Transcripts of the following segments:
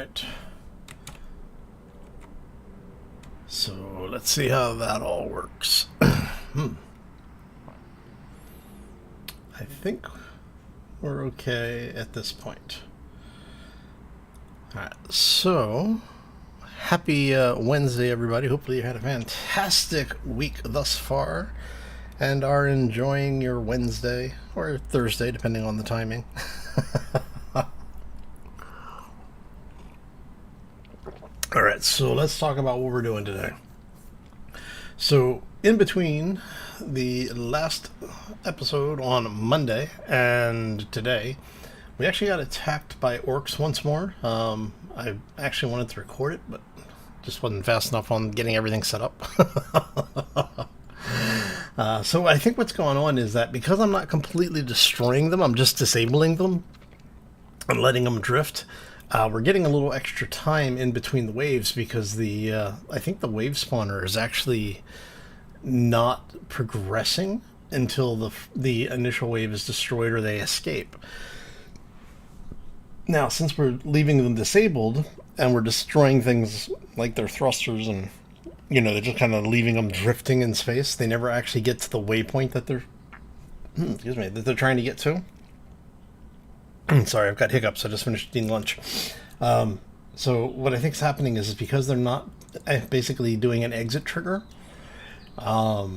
right. So let's see how that all works. I think we're okay at this point. Alright, so happy Wednesday, everybody. Hopefully you had a fantastic week thus far and are enjoying your Wednesday or Thursday, depending on the timing. Alright, so let's talk about what we're doing today. So, in between the last episode on Monday and today, we actually got attacked by orcs once more. I actually wanted to record it, but just wasn't fast enough on getting everything set up. So I think what's going on is that because I'm not completely destroying them, I'm just disabling them and letting them drift. We're getting a little extra time in between the waves because I think the wave spawner is actually not progressing until the initial wave is destroyed or they escape. Now, since we're leaving them disabled and we're destroying things like their thrusters and, they're just kind of leaving them drifting in space, they never actually get to the waypoint that they're trying to get to. Sorry, I've got hiccups. I just finished eating lunch. So what I think is happening is because they're not basically doing an exit trigger, the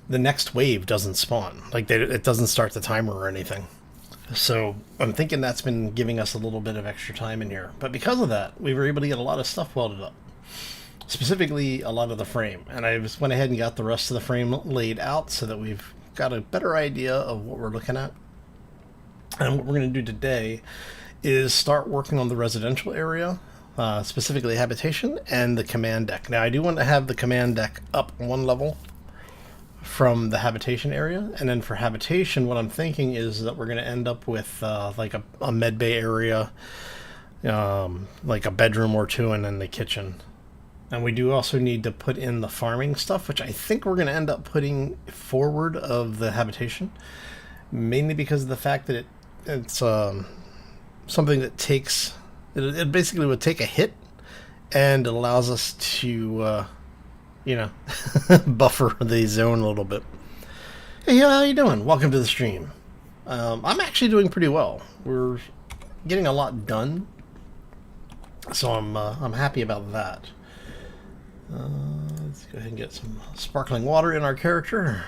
next wave doesn't spawn. It doesn't start the timer or anything. So I'm thinking that's been giving us a little bit of extra time in here. But because of that, we were able to get a lot of stuff welded up. Specifically, a lot of the frame. And I just went ahead and got the rest of the frame laid out so that we've got a better idea of what we're looking at. And what we're going to do today is start working on the residential area, specifically Habitation and the command deck. Now, I do want to have the command deck up one level from the Habitation area. And then for Habitation, what I'm thinking is that we're going to end up with like a med bay area, like a bedroom or two, and then the kitchen. And we do also need to put in the farming stuff, which I think we're going to end up putting forward of the Habitation. Mainly because of the fact that it's something that takes... It basically would take a hit and allows us to, buffer the zone a little bit. Hey, how you doing? Welcome to the stream. I'm actually doing pretty well. We're getting a lot done, so I'm happy about that. Let's go ahead and get some sparkling water in our character.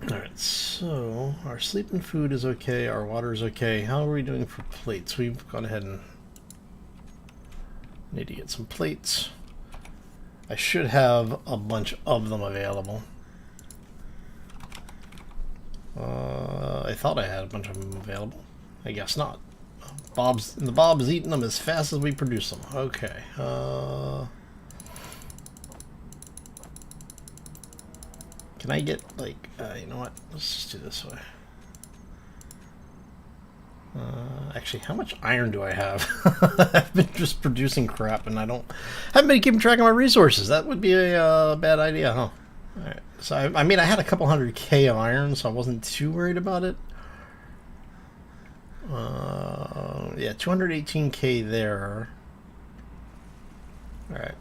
Alright, so our sleep and food is okay, our water is okay. How are we doing for plates? We've gone ahead and need to get some plates. I should have a bunch of them available. I thought I had a bunch of them available. I guess not. The Bob's eating them as fast as we produce them. Okay. Can I get, you know what? Let's just do it this way. Actually, how much iron do I have? I've been just producing crap, and haven't been keeping track of my resources. That would be a bad idea, huh? Alright. So, I mean, I had a couple 100k of iron, so I wasn't too worried about it. Yeah, 218k there. Alright.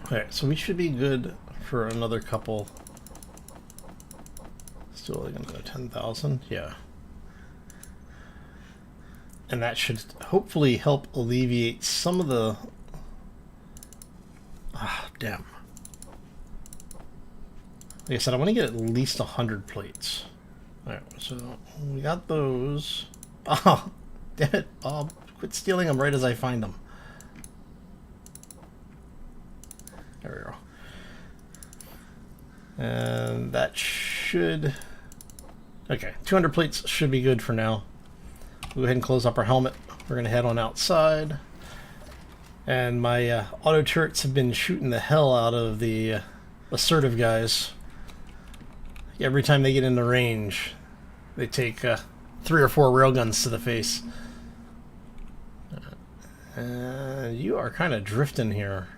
Alright, so we should be good for another couple. Still like another 10,000, yeah. And that should hopefully help alleviate some of the... damn. Like I said, I want to get at least 100 plates. Alright, so we got those. Oh, damn it, Bob. Quit stealing them right as I find them. There we go. And that should... Okay, 200 plates should be good for now. We'll go ahead and close up our helmet. We're going to head on outside. And my auto turrets have been shooting the hell out of the assertive guys. Every time they get into range, they take 3 or 4 railguns to the face. You are kind of drifting here.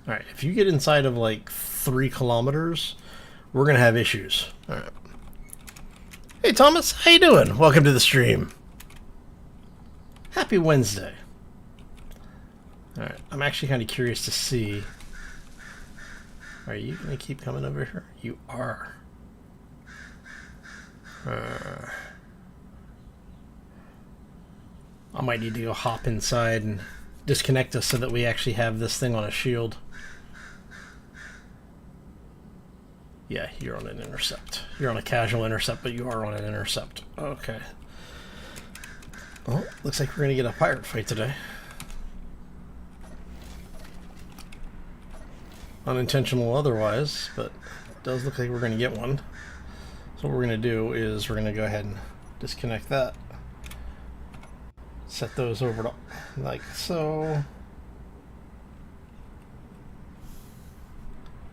All right, if you get inside of like 3 kilometers, we're gonna have issues. All right. Hey Thomas, how you doing? Welcome to the stream. Happy Wednesday. All right, I'm actually kind of curious to see. Are you gonna keep coming over here? You are. I might need to go hop inside and disconnect us so that we actually have this thing on a shield. Yeah, you're on an intercept. You're on a casual intercept, but you are on an intercept. Okay. Well, looks like we're gonna get a pirate fight today. Unintentional otherwise, but it does look like we're gonna get one. So what we're gonna do is we're gonna go ahead and disconnect that. Set those over to like so.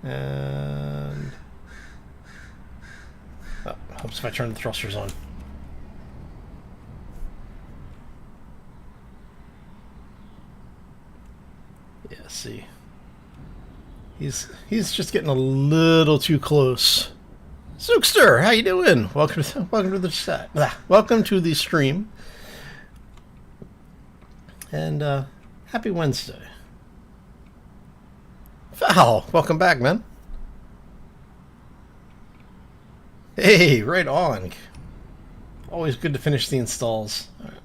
And oh, helps if I turn the thrusters on. Yeah, see. He's just getting a little too close. Zookster, how you doing? Welcome to the chat. Welcome to the stream. And happy Wednesday. Val, welcome back, man. Hey, right on. Always good to finish the installs. All right.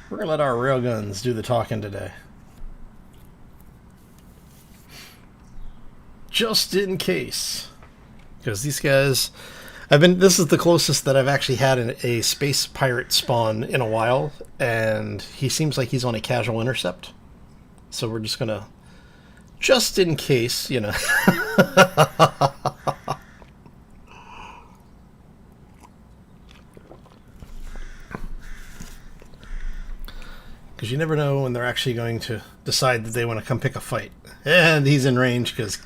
We're gonna let our railguns do the talking today. Just in case, because these guys, this is the closest that I've actually had a space pirate spawn in a while, and he seems like he's on a casual intercept. So we're just gonna, just in case, you know. Because you never know when they're actually going to decide that they want to come pick a fight. And he's in range because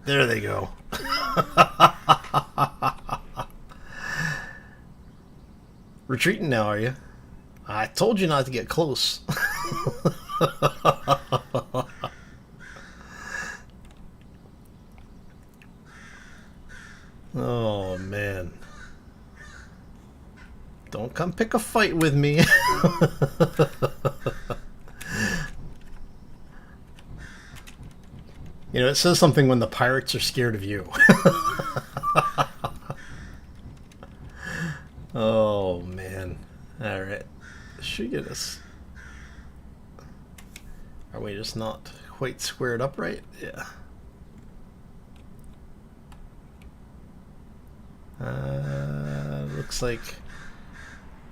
there they go. Retreating now, are you? I told you not to get close. Oh, man. Don't come pick a fight with me. You know, it says something when the pirates are scared of you. Oh, man. Alright. Should get us. Are we just not quite squared up right? Yeah. Looks like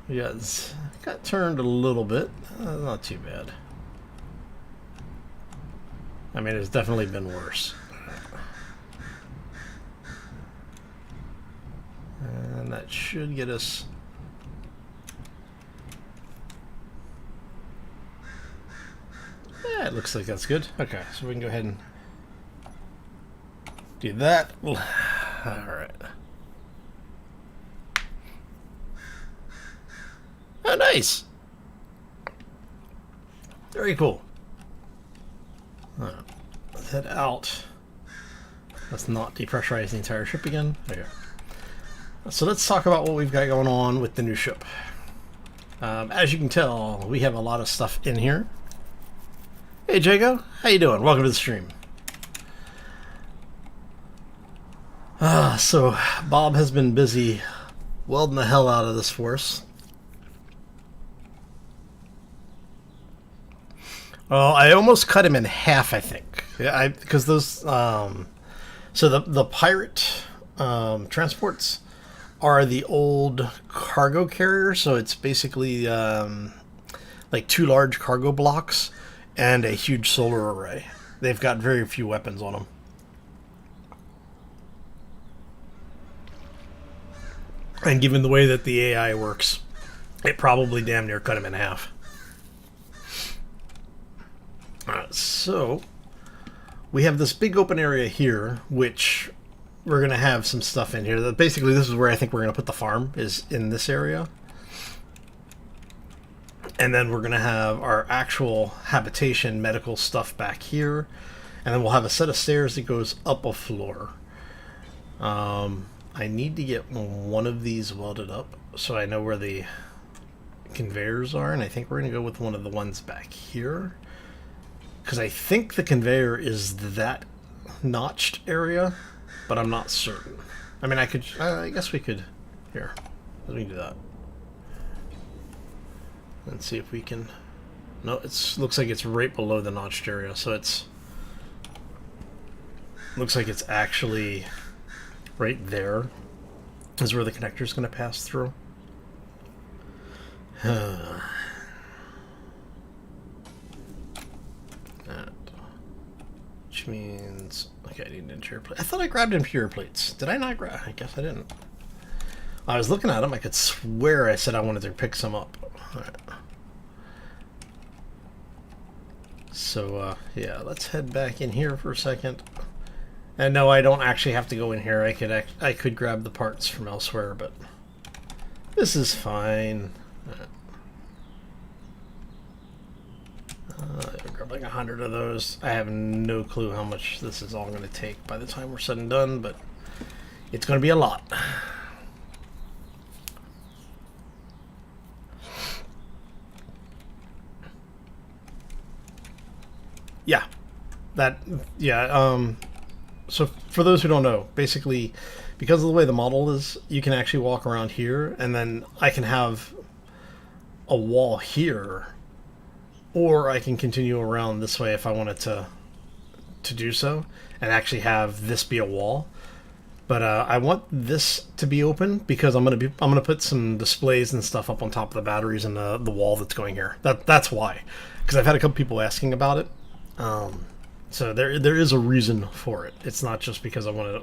we got turned a little bit. Not too bad. I mean, it's definitely been worse. And that should get us. Yeah, it looks like that's good. Okay, so we can go ahead and do that. Alright. Oh, nice! Very cool. Let's head out. Let's not depressurize the entire ship again. Okay. So let's talk about what we've got going on with the new ship. As you can tell, we have a lot of stuff in here. Hey Jago, how you doing? Welcome to the stream. So Bob has been busy welding the hell out of this for us. Well, I almost cut him in half, I think. Yeah, because those so the pirate transports are the old cargo carriers, so it's basically like 2 large cargo blocks and a huge solar array. They've got very few weapons on them. And given the way that the AI works, it probably damn near cut him in half. So we have this big open area here, which we're going to have some stuff in here. Basically, this is where I think we're going to put the farm, is in this area. And then we're going to have our actual habitation medical stuff back here. And then we'll have a set of stairs that goes up a floor. I need to get one of these welded up so I know where the conveyors are. And I think we're going to go with one of the ones back here. Because I think the conveyor is that notched area, but I'm not certain. I mean, I guess we could, here, let me do that. And see if we can, no, looks like it's right below the notched area, so looks like it's actually right there is where the connector is going to pass through. Which means, okay, I need an interior plate. I thought I grabbed interior plates. Did I not grab? I guess I didn't. I was looking at them. I could swear I said I wanted to pick some up. All right. So, yeah, let's head back in here for a second. And no, I don't actually have to go in here. I could grab the parts from elsewhere, but this is fine. I'll grab like 100 of those. I have no clue how much this is all going to take by the time we're said and done, but it's going to be a lot. Yeah, so for those who don't know, basically, because of the way the model is, you can actually walk around here, and then I can have a wall here, or I can continue around this way if I wanted to do so, and actually have this be a wall. But I want this to be open because I'm gonna put some displays and stuff up on top of the batteries and the wall that's going here. That's why, because I've had a couple people asking about it. So there is a reason for it. It's not just because I wanted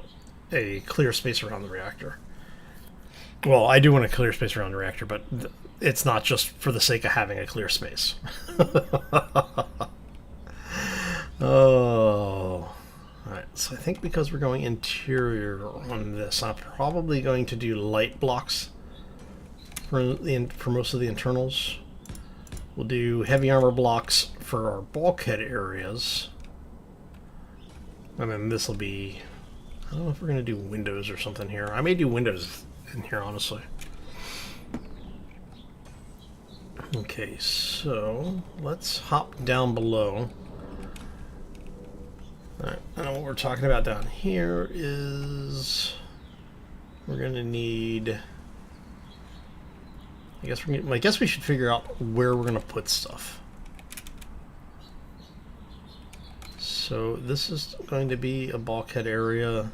a clear space around the reactor. Well, I do want a clear space around the reactor, but it's not just for the sake of having a clear space. Oh. Alright, so I think because we're going interior on this, I'm probably going to do light blocks for most of the internals. We'll do heavy armor blocks for our bulkhead areas. And then this will be, I don't know if we're going to do windows or something here. I may do windows in here, honestly. Okay, so let's hop down below. Alright, and what we're talking about down here is we're going to need, I guess we should figure out where we're going to put stuff. So this is going to be a bulkhead area.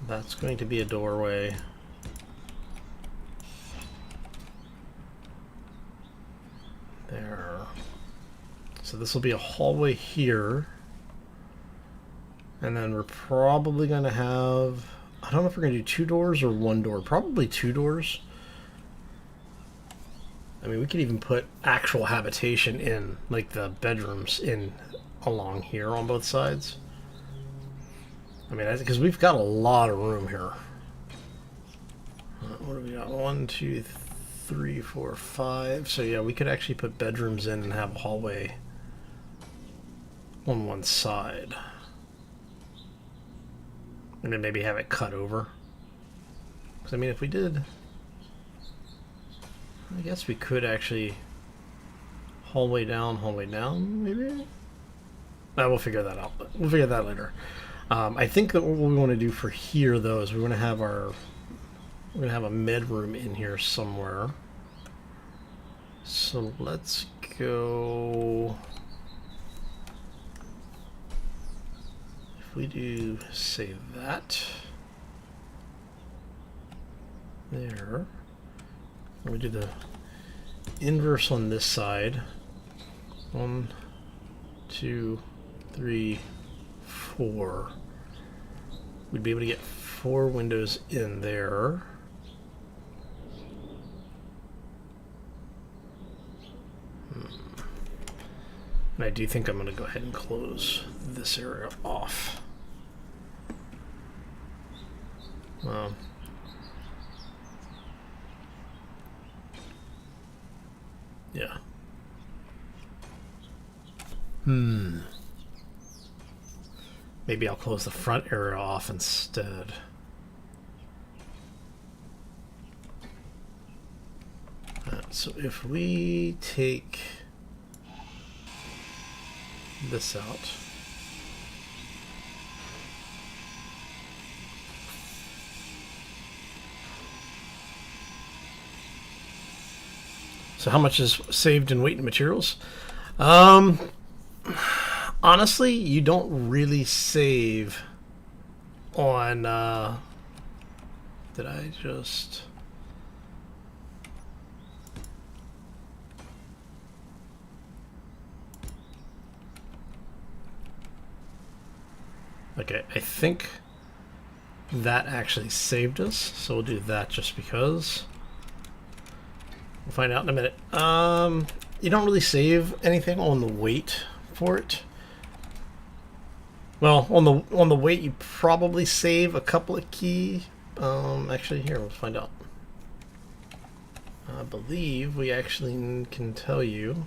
That's going to be a doorway. There. So this will be a hallway here. And then we're probably going to have, I don't know if we're going to do 2 doors or 1 door. Probably 2 doors. I mean, we could even put actual habitation in, like the bedrooms in along here on both sides. I mean, because we've got a lot of room here. What do we got? 1, 2, 3, 4, 5. So yeah, we could actually put bedrooms in and have a hallway on one side. And then maybe have it cut over. Because I mean, if we did, I guess we could actually hallway down, maybe? We'll figure that out. We'll figure that later. I think that what we want to do for here, though, is we're going to have a med room in here somewhere. So let's go. If we do save that there. We do the inverse on this side. 1, 2, 3, 4. We'd be able to get 4 windows in there. And I do think I'm going to go ahead and close this area off. Maybe I'll close the front area off instead. So if we take this out, so how much is saved in weight and materials? Honestly, you don't really save on, did I just... Okay, I think that actually saved us, so we'll do that just because. We'll find out in a minute. You don't really save anything on the weight for it. Well, on the weight, you probably save a couple of key. Actually, here, let's find out. I believe we actually can tell you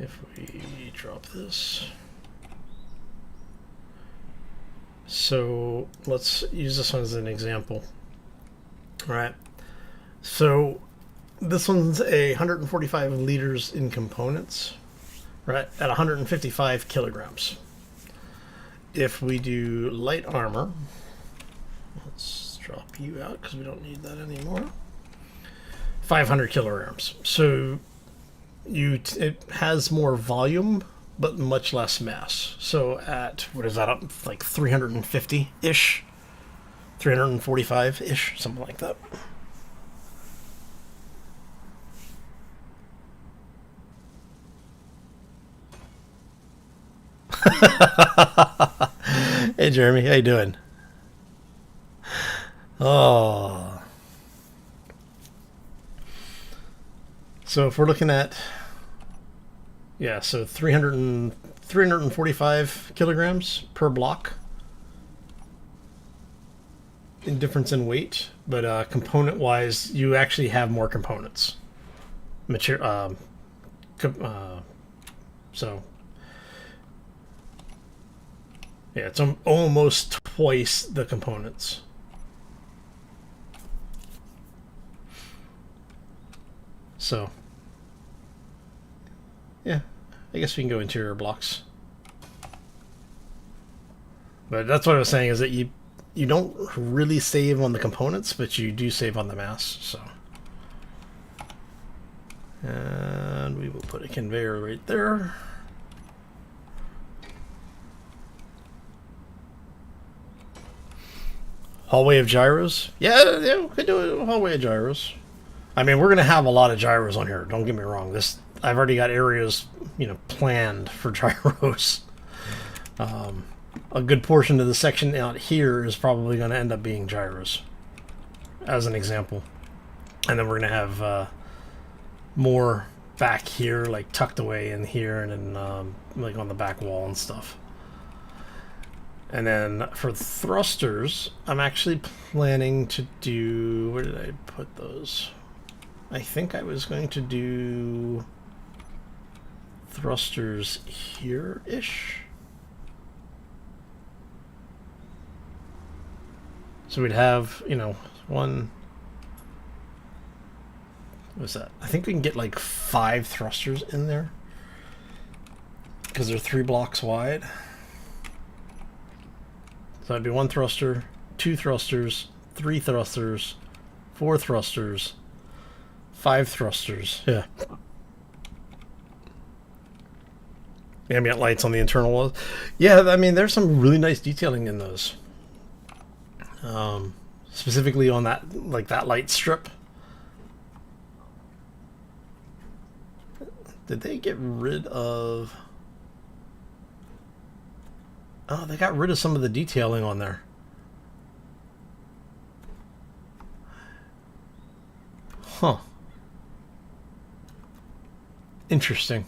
if we drop this. So let's use this one as an example. All right. So this one's 145 liters in components, right, at 155 kilograms. If we do light armor, let's drop you out because we don't need that anymore. 500 kilograms. So it has more volume, but much less mass. So at, what is that, up like 350-ish? 345-ish, something like that. Hey Jeremy, how you doing? Oh. So if we're looking at, yeah, so 345 kilograms per block in difference in weight, but component wise, you actually have more components. So yeah, it's almost twice the components. So yeah, I guess we can go interior blocks. But that's what I was saying, is that you don't really save on the components, but you do save on the mass. So, and we will put a conveyor right there. Hallway of gyros? Yeah, we could do a hallway of gyros. I mean, we're gonna have a lot of gyros on here. Don't get me wrong. I've already got areas, planned for gyros. A good portion of the section out here is probably going to end up being gyros, as an example. And then we're going to have more back here, like tucked away in here, and then like on the back wall and stuff. And then for thrusters, I'm actually planning to do... Where did I put those? I think I was going to do thrusters here-ish. So we'd have, one... What's that? I think we can get like 5 thrusters in there, because they're 3 blocks wide. So that'd be 1 thruster, 2 thrusters, 3 thrusters, 4 thrusters, 5 thrusters. Yeah. Ambient lights on the internal walls. Yeah, I mean, there's some really nice detailing in those. Specifically on that, like that light strip. Did they get rid of... Oh, they got rid of some of the detailing on there. Huh. Interesting.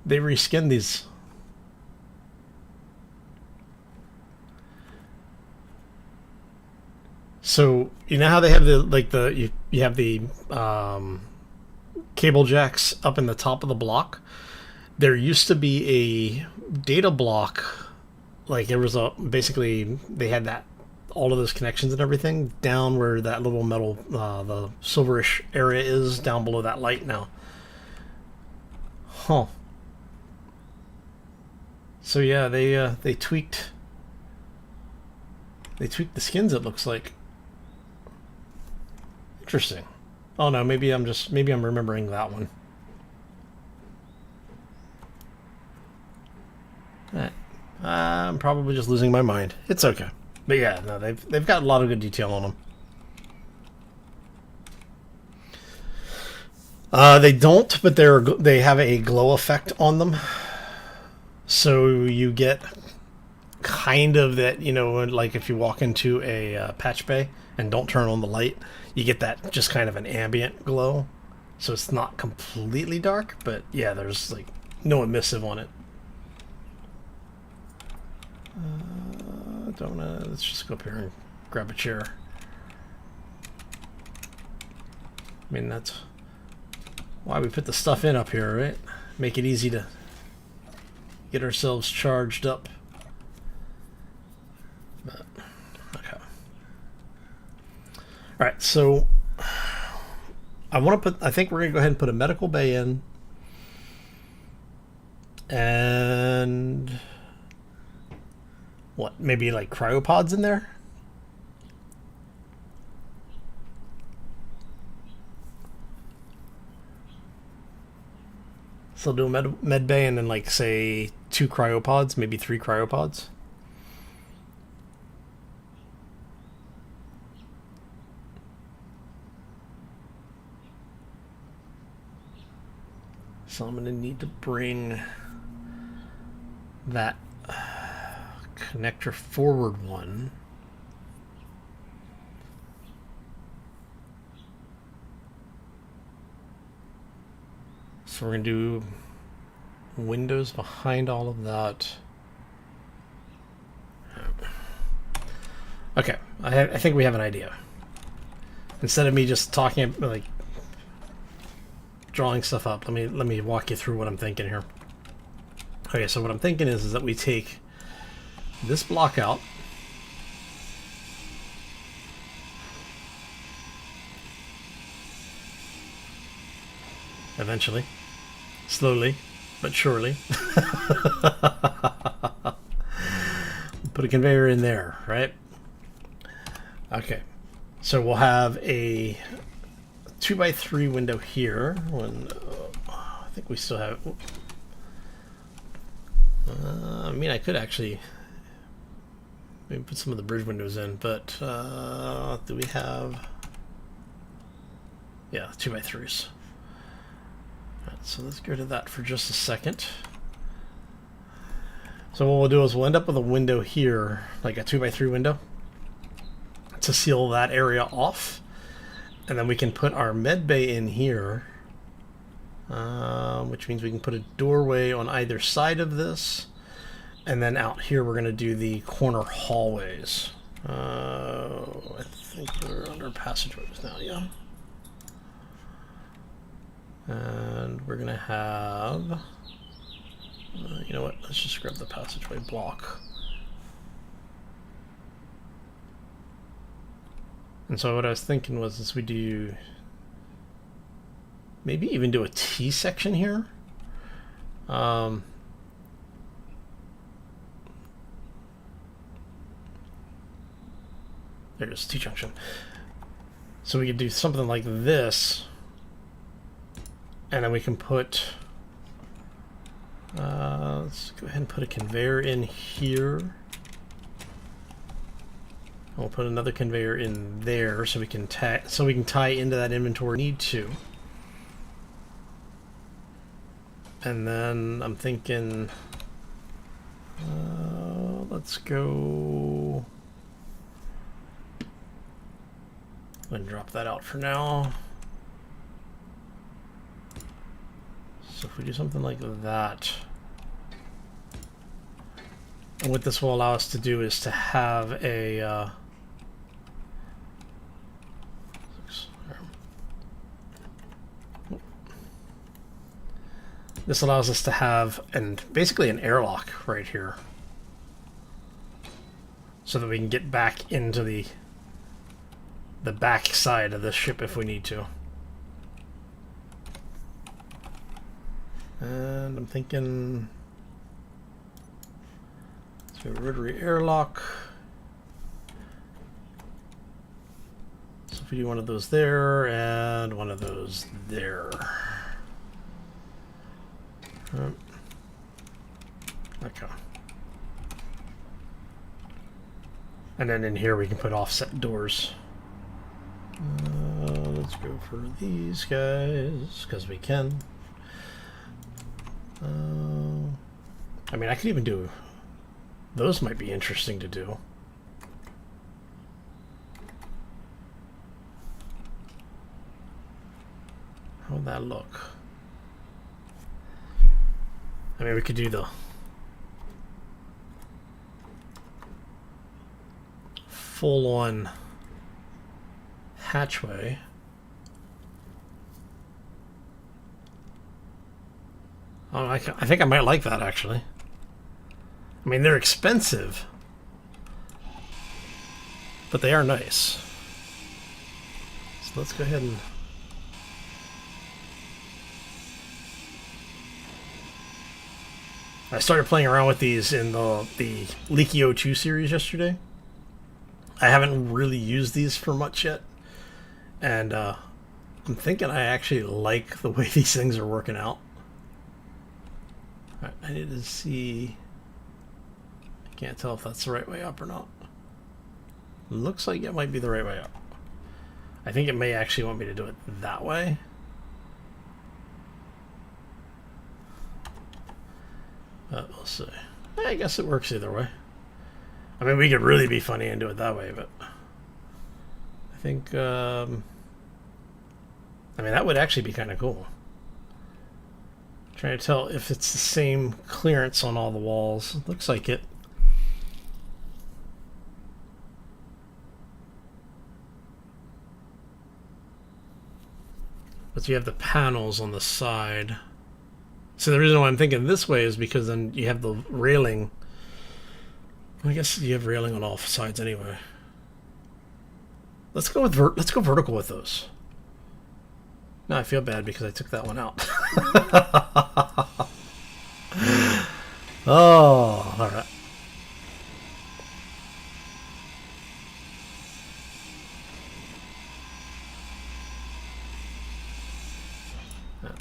They reskinned these. So you know how they have the you have the cable jacks up in the top of the block. There used to be a data block, like there was a, basically they had that, all of those connections and everything down where that little metal, the silverish area is down below that light now. Huh. So yeah, they tweaked the skins, it looks like. Interesting. Oh no, maybe I'm remembering that one. I'm probably just losing my mind. It's okay. But yeah, no, they've got a lot of good detail on them. They don't, but they have a glow effect on them. So you get kind of that, you know, like if you walk into a patch bay and don't turn on the light, you get that just kind of an ambient glow. So it's not completely dark, but yeah, there's like no emissive on it. Let's just go up here and grab a chair. I mean, that's why we put the stuff in up here, right? Make it easy to get ourselves charged up. But, okay. Alright, so I think we're going to go ahead and put a medical bay in. And what, maybe like cryopods in there? So do a med bay and then like say 2 cryopods, maybe 3 cryopods. So I'm gonna need to bring that connector forward one. So we're going to do windows behind all of that. Okay, I think we have an idea. Instead of me just talking, like drawing stuff up, let me walk you through what I'm thinking here. Okay, so what I'm thinking is that we take this block out. Eventually. Slowly, but surely. Put a conveyor in there, right? Okay. So we'll have a 2x3 window here. I think we still have... I mean, I could actually maybe put some of the bridge windows in, but do we have... Yeah, 2x3s. Alright, so let's go to that for just a second. So what we'll do is we'll end up with a window here, like a 2x3 window, to seal that area off. And then we can put our med bay in here, which means we can put a doorway on either side of this. And then out here we're going to do the corner hallways. I think we're under passageways now, yeah. And we're going to have... you know what, let's just grab the passageway block. And so what I was thinking was is we do... maybe even do a T section here. There's T-junction. So we could do something like this. And then we can put... let's go ahead and put a conveyor in here. We'll put another conveyor in there so we can tie into that inventory need to. And then I'm thinking, let's go and drop that out for now. So if we do something like that, and what this will allow us to do is to have a This allows us to have basically an airlock right here, so that we can get back into the back side of the ship if we need to. And I'm thinking, so rotary airlock. So if we do one of those there and one of those there. Okay. And then in here we can put offset doors. Let's go for these guys, because we can. I mean, I could even do... Those might be interesting to do. How would that look? I mean, we could do the full-on hatchway. Oh, I think I might like that, actually. I mean, they're expensive, but they are nice. So let's go ahead and... I started playing around with these in the Leaky O2 series yesterday. I haven't really used these for much yet. And I'm thinking I actually like the way these things are working out. All right, I need to see... I can't tell if that's the right way up or not. Looks like it might be the right way up. I think it may actually want me to do it that way. We'll see. I guess it works either way. I mean, we could really be funny and do it that way, but I think, I mean, that would actually be kind of cool. Trying to tell if it's the same clearance on all the walls. Looks like it. But you have the panels on the side. So the reason why I'm thinking this way is because then you have the railing. I guess you have railing on all sides anyway. Let's go with let's go vertical with those. Now I feel bad because I took that one out. Oh, all right.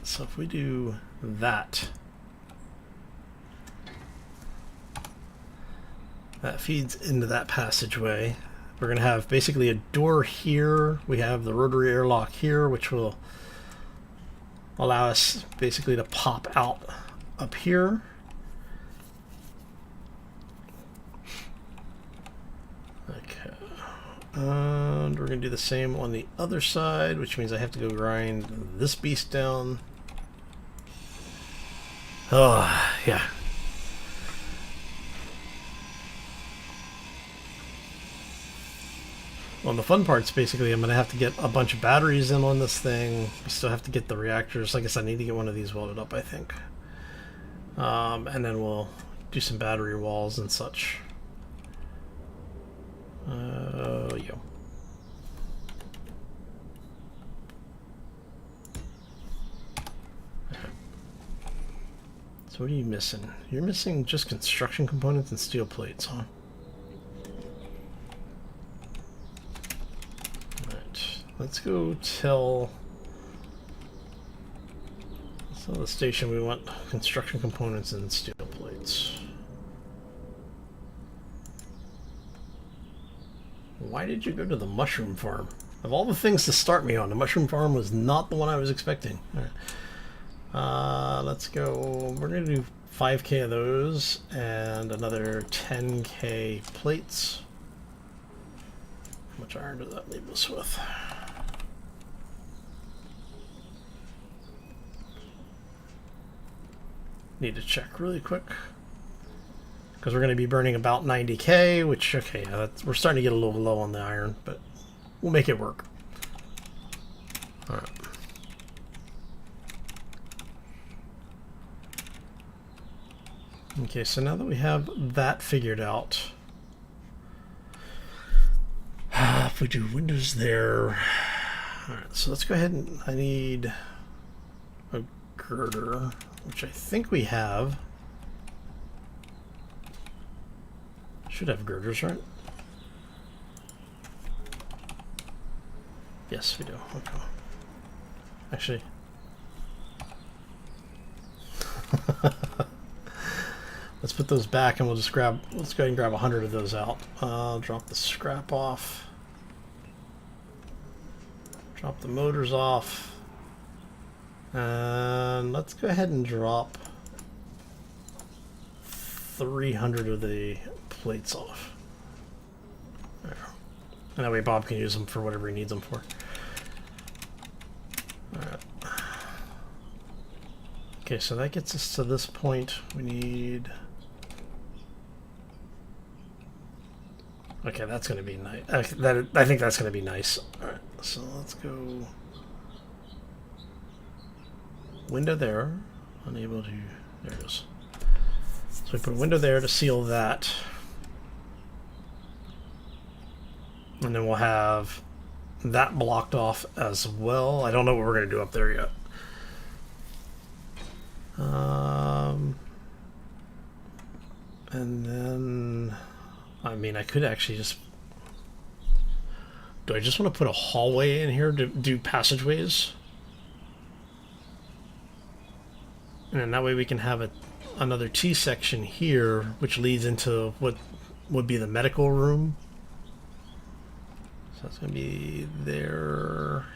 So if we do that, that feeds into that passageway. We're going to have basically a door here. We have the rotary airlock here, which will allow us basically to pop out up here. Okay. And we're going to do the same on the other side, which means I have to go grind this beast down. Oh, yeah. Well, the fun part's basically I'm going to have to get a bunch of batteries in on this thing. I still have to get the reactors. I guess I need to get one of these welded up, I think. And then we'll do some battery walls and such. Yeah. So what are you missing? You're missing just construction components and steel plates, huh? Alright, let's go tell the station we want construction components and steel plates. Why did you go to the mushroom farm? Of all the things to start me on, the mushroom farm was not the one I was expecting. All right. Let's go. We're going to do 5K of those and another 10K plates. How much iron does that leave us with? Need to check really quick. Because we're going to be burning about 90K, which, okay, we're starting to get a little low on the iron, but we'll make it work. All right. Okay, so now that we have that figured out, if we do windows there, alright, so let's go ahead and I need a girder, which I think we have. Should have girders, right? Yes, we do. Okay. Actually, let's put those back and we'll just grab, let's go ahead and grab 100 of those out. Drop the scrap off. Drop the motors off. And let's go ahead and drop 300 of the plates off. There. And that way Bob can use them for whatever he needs them for. Alright. Okay, so that gets us to this point. We need... Okay, that's going to be nice. I think that's going to be nice. Alright, so let's go... Window there. Unable to... There it is. So we put a window there to seal that. And then we'll have that blocked off as well. I don't know what we're going to do up there yet. And then, I mean, I could actually just... Do I just want to put a hallway in here to do passageways? And then that way we can have another T section here, which leads into what would be the medical room. So that's going to be there.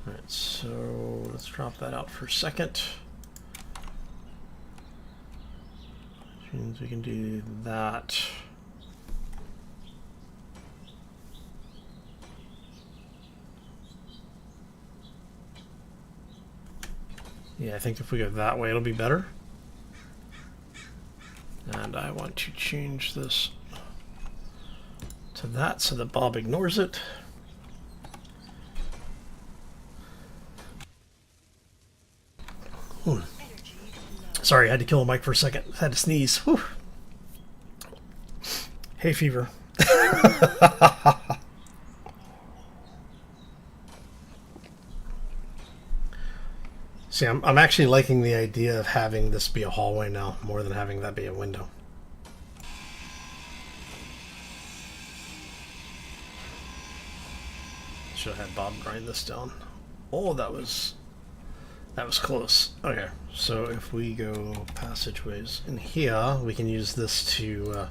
Alright, so let's drop that out for a second. Which means we can do that. Yeah, I think if we go that way, it'll be better. And I want to change this to that so that Bob ignores it. Sorry, I had to kill a mic for a second. I had to sneeze. Whew. Hay fever. See, I'm actually liking the idea of having this be a hallway now, more than having that be a window. Should have had Bob grind this down. Oh, that was close. Okay, so if we go passageways in here, we can use this to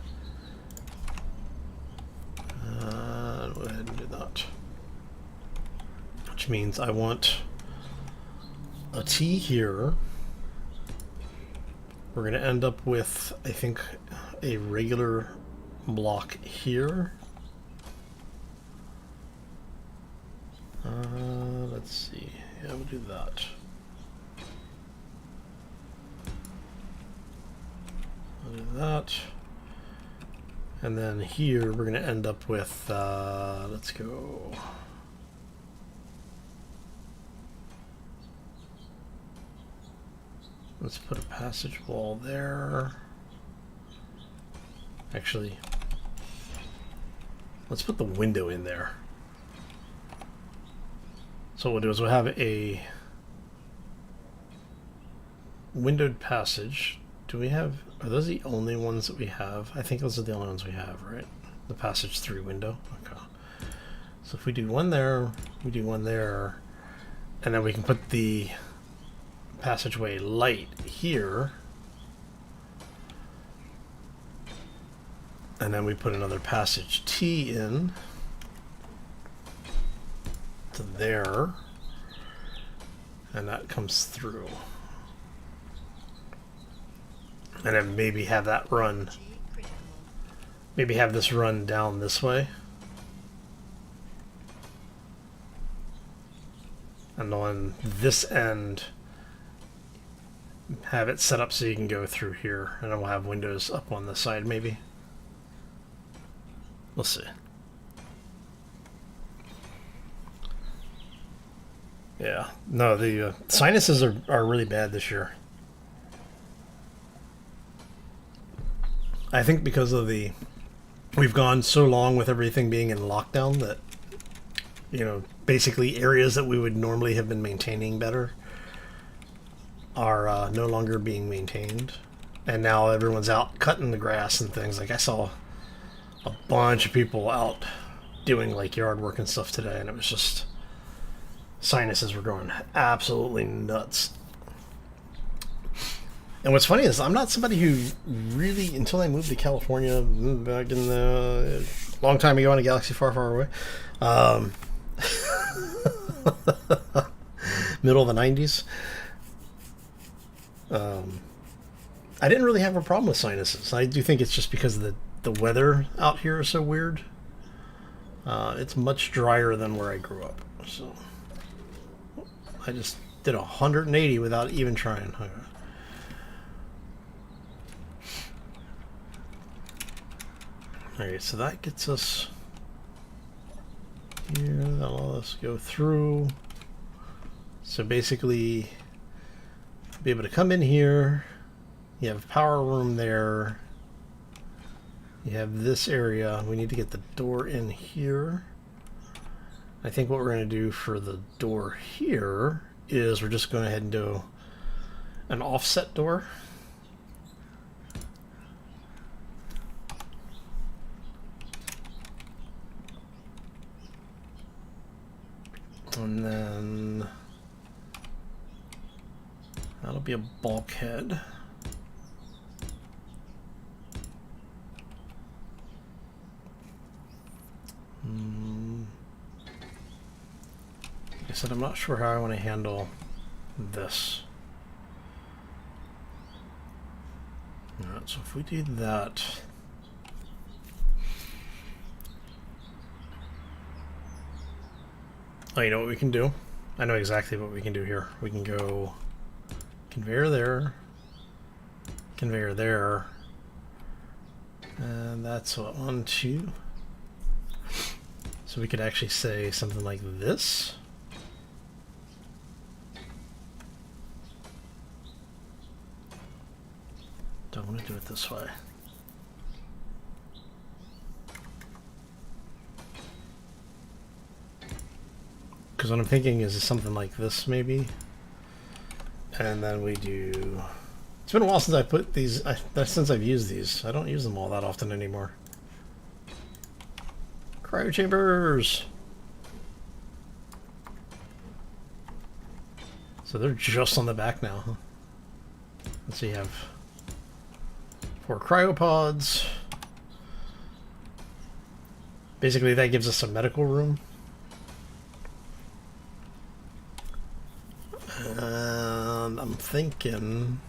go ahead and do that. Which means I want a T here. We're going to end up with, I think, a regular block here. Let's see. Yeah, we'll do that. I'll do that. And then here we're going to end up with, let's go. Let's put a passage wall there. Actually, let's put the window in there. So what we'll do is we'll have a windowed passage. Do we have, are those the only ones that we have? I think those are the only ones we have, right? The passage 3 window. Okay. So if we do one there, we do one there, and then we can put the passageway light here, and then we put another passage T in to there, and that comes through, and then maybe have that run, maybe have this run down this way, and on this end have it set up so you can go through here, and then we'll have windows up on the side maybe. We'll see. Yeah, no, the sinuses are really bad this year. I think because of we've gone so long with everything being in lockdown that, you know, basically areas that we would normally have been maintaining better are no longer being maintained. And now everyone's out cutting the grass and things. Like, I saw a bunch of people out doing like yard work and stuff today, and it was just, sinuses were going absolutely nuts. And what's funny is I'm not somebody who really, until I moved to California back in the long time ago in a galaxy far, far away, middle of the 90s, I didn't really have a problem with sinuses. I do think it's just because the weather out here is so weird. It's much drier than where I grew up. So I just did 180 without even trying. Alright, so that gets us here. That'll let us go through. So basically, be able to come in here. You have a power room there. You have this area. We need to get the door in here. I think what we're going to do for the door here is we're just going ahead and do an offset door. And then that'll be a bulkhead. Like I said, I'm not sure how I want to handle this. Alright, so if we do that, oh, you know what we can do? I know exactly what we can do here. We can go conveyor there, conveyor there, and that's what, 1, 2. So we could actually say something like this. Don't want to do it this way. Because what I'm thinking is something like this, maybe. And then we do... It's been a while since I put these... since I've used these. I don't use them all that often anymore. Cryo Chambers! So they're just on the back now, huh? Let's see, you have 4 cryopods. Basically, that gives us a medical room. And I'm thinking...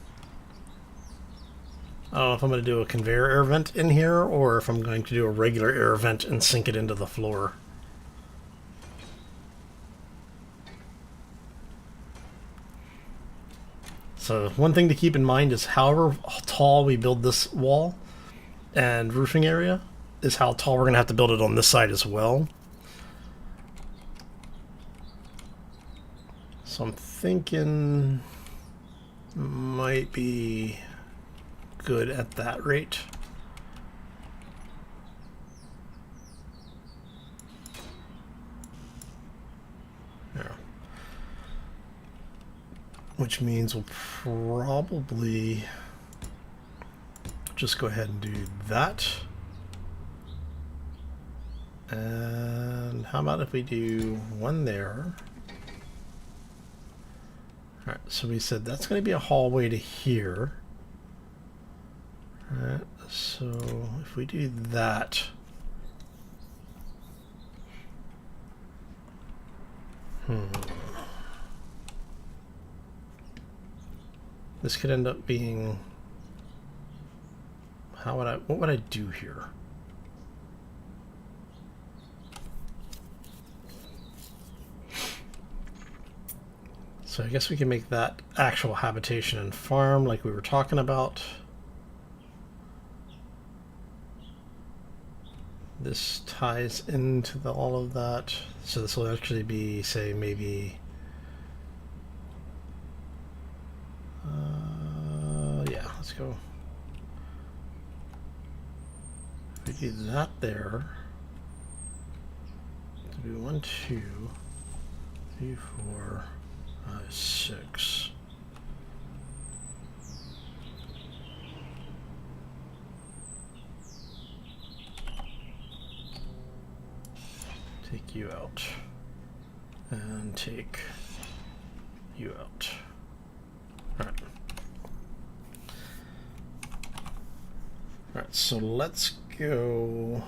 I don't know if I'm going to do a conveyor air vent in here, or if I'm going to do a regular air vent and sink it into the floor. So one thing to keep in mind is however tall we build this wall and roofing area is how tall we're going to have to build it on this side as well. So I'm thinking might be good at that rate. Yeah. Which means we'll probably just go ahead and do that. And how about if we do one there? Alright, so we said that's going to be a hallway to here. Alright, so if we do that, this could end up being, what would I do here? So I guess we can make that actual habitation and farm like we were talking about. This ties into all of that. So this will actually be, say, maybe... yeah, let's go. to do that there. To do 1, 2, 3, 4, 5, 6. Take you out. And take you out. Alright. Alright, so let's go.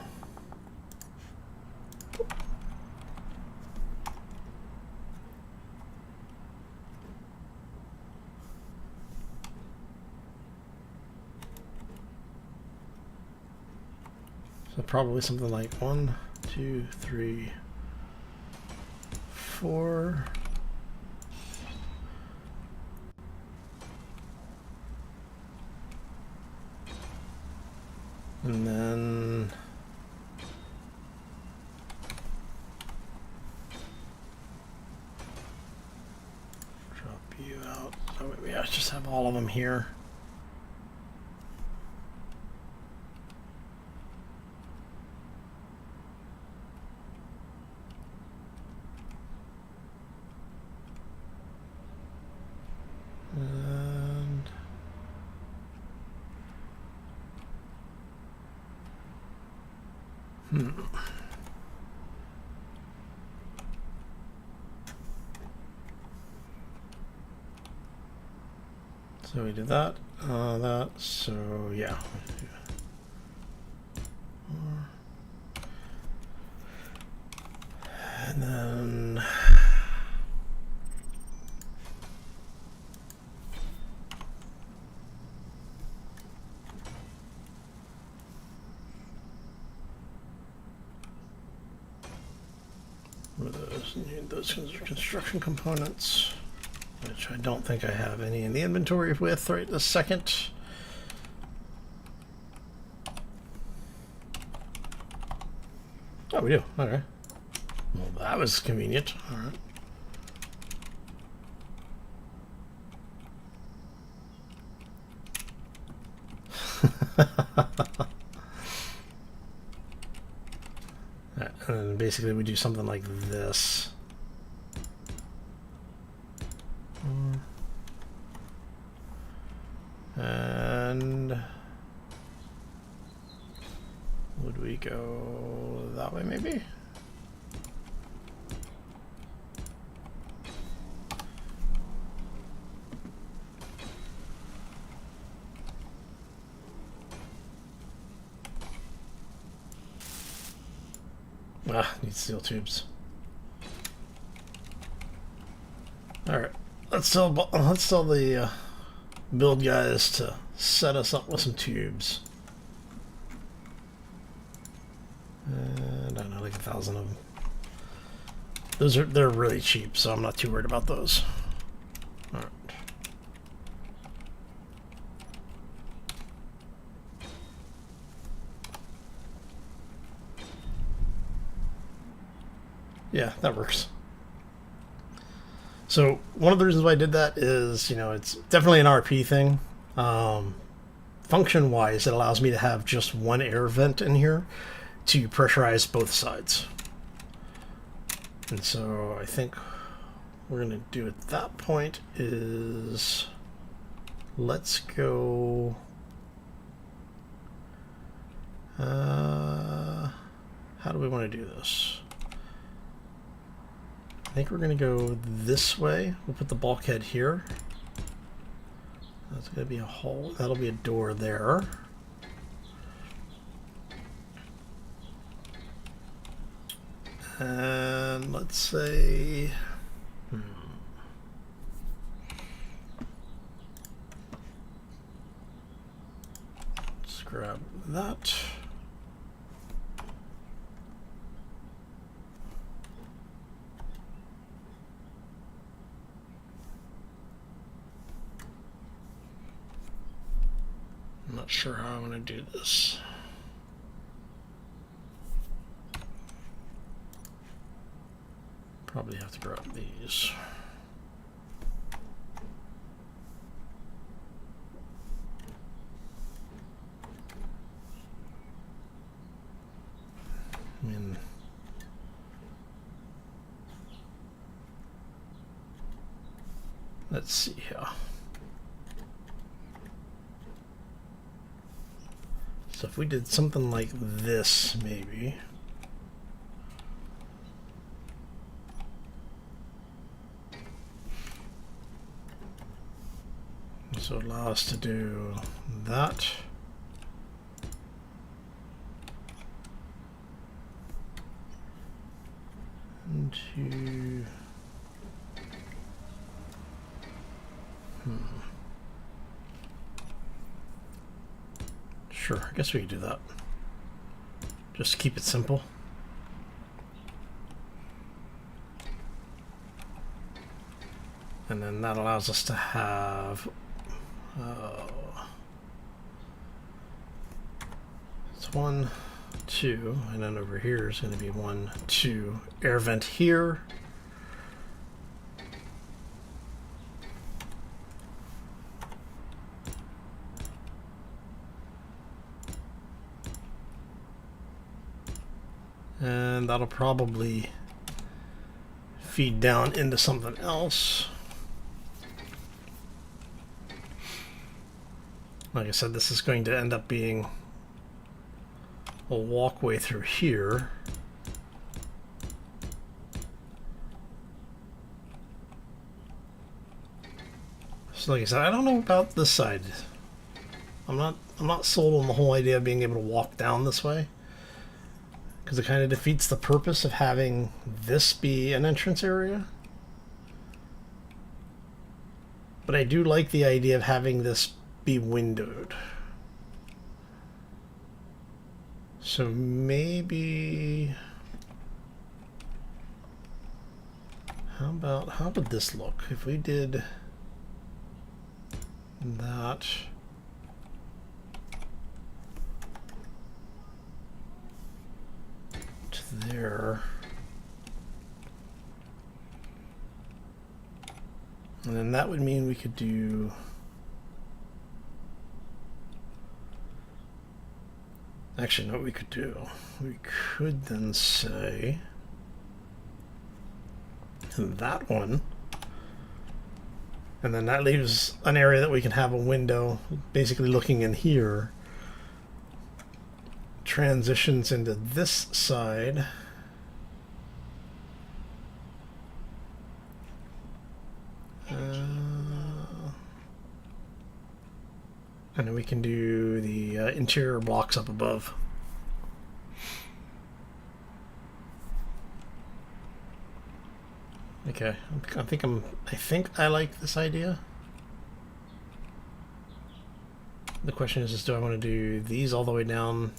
So probably something like 1, 2, 3, 4. And then drop you out. So we just have all of them here. So we did that, so yeah. And then those construction components, which I don't think I have any in the inventory with right this second. Oh, we do. Okay. Well, that was convenient. All right. And basically we do something like this. And would we go that way maybe? Need steel tubes. All right, let's tell the build guys to set us up with some tubes. And I don't know, like 1,000 of them. They're really cheap, so I'm not too worried about those. All right. Yeah, that works. So one of the reasons why I did that is, you know, it's definitely an RP thing. Function-wise, it allows me to have just one air vent in here to pressurize both sides. And so I think what we're going to do at that point is let's go... how do we want to do this? I think we're going to go this way. We'll put the bulkhead here. That's going to be a hole. That'll be a door there. And let's say... Let's grab that. I'm not sure how I'm going to do this. Probably have to grab these. Let's see here. So if we did something like this, maybe. So allow us to do that. And to Sure, I guess we could do that. Just keep it simple. And then that allows us to have it's 1, 2, and then over here is going to be 1, 2, air vent here. And that'll probably feed down into something else. Like I said, this is going to end up being a walkway through here. So like I said, I don't know about this side. I'm not sold on the whole idea of being able to walk down this way, because it kind of defeats the purpose of having this be an entrance area. But I do like the idea of having this be windowed. So maybe, how would this look if we did that? To there. And then that would mean we could do actually, what we could do, we could then say that one, and then that leaves an area that we can have a window basically looking in here, transitions into this side, and then we can do the interior blocks up above. Okay, I think I like this idea. The question is do I want to do these all the way down?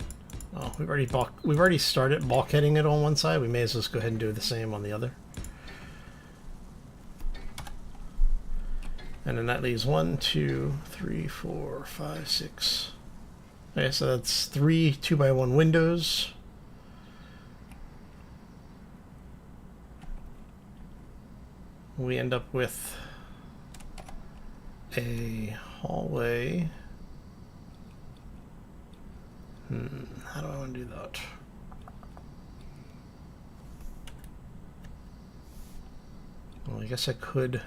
Oh, we've already started bulkheading it on one side. We may as well just go ahead and do the same on the other. And then that leaves 1, 2, 3, 4, 5, 6. Okay, so that's 3 2x1 windows. We end up with a hallway. How do I want to do that? Well, I guess I could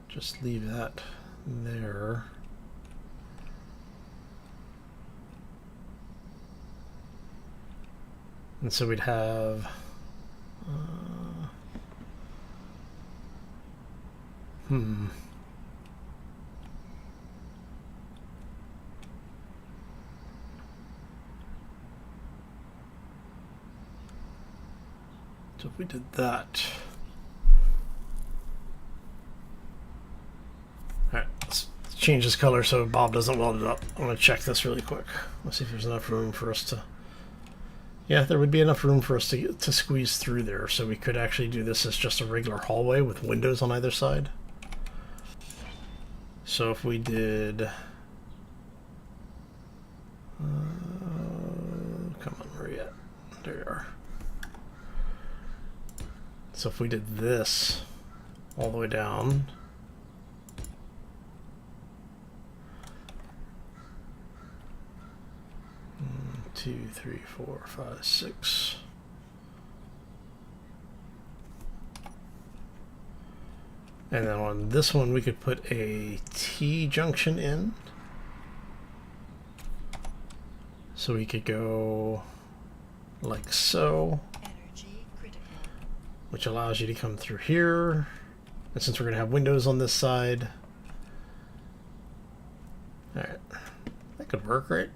just leave that there. And so we'd have So if we did that. Alright, let's change this color so Bob doesn't weld it up. I'm going to check this really quick. Let's see if there's enough room for us to... Yeah, there would be enough room for us to squeeze through there, so we could actually do this as just a regular hallway with windows on either side. So if we did... come on, where are you at? There you are. So if we did this all the way down... 2, 3, 4, 5, 6. And then on this one, we could put a T-junction in. So we could go like so, which allows you to come through here. And since we're going to have windows on this side, alright, that could work, right?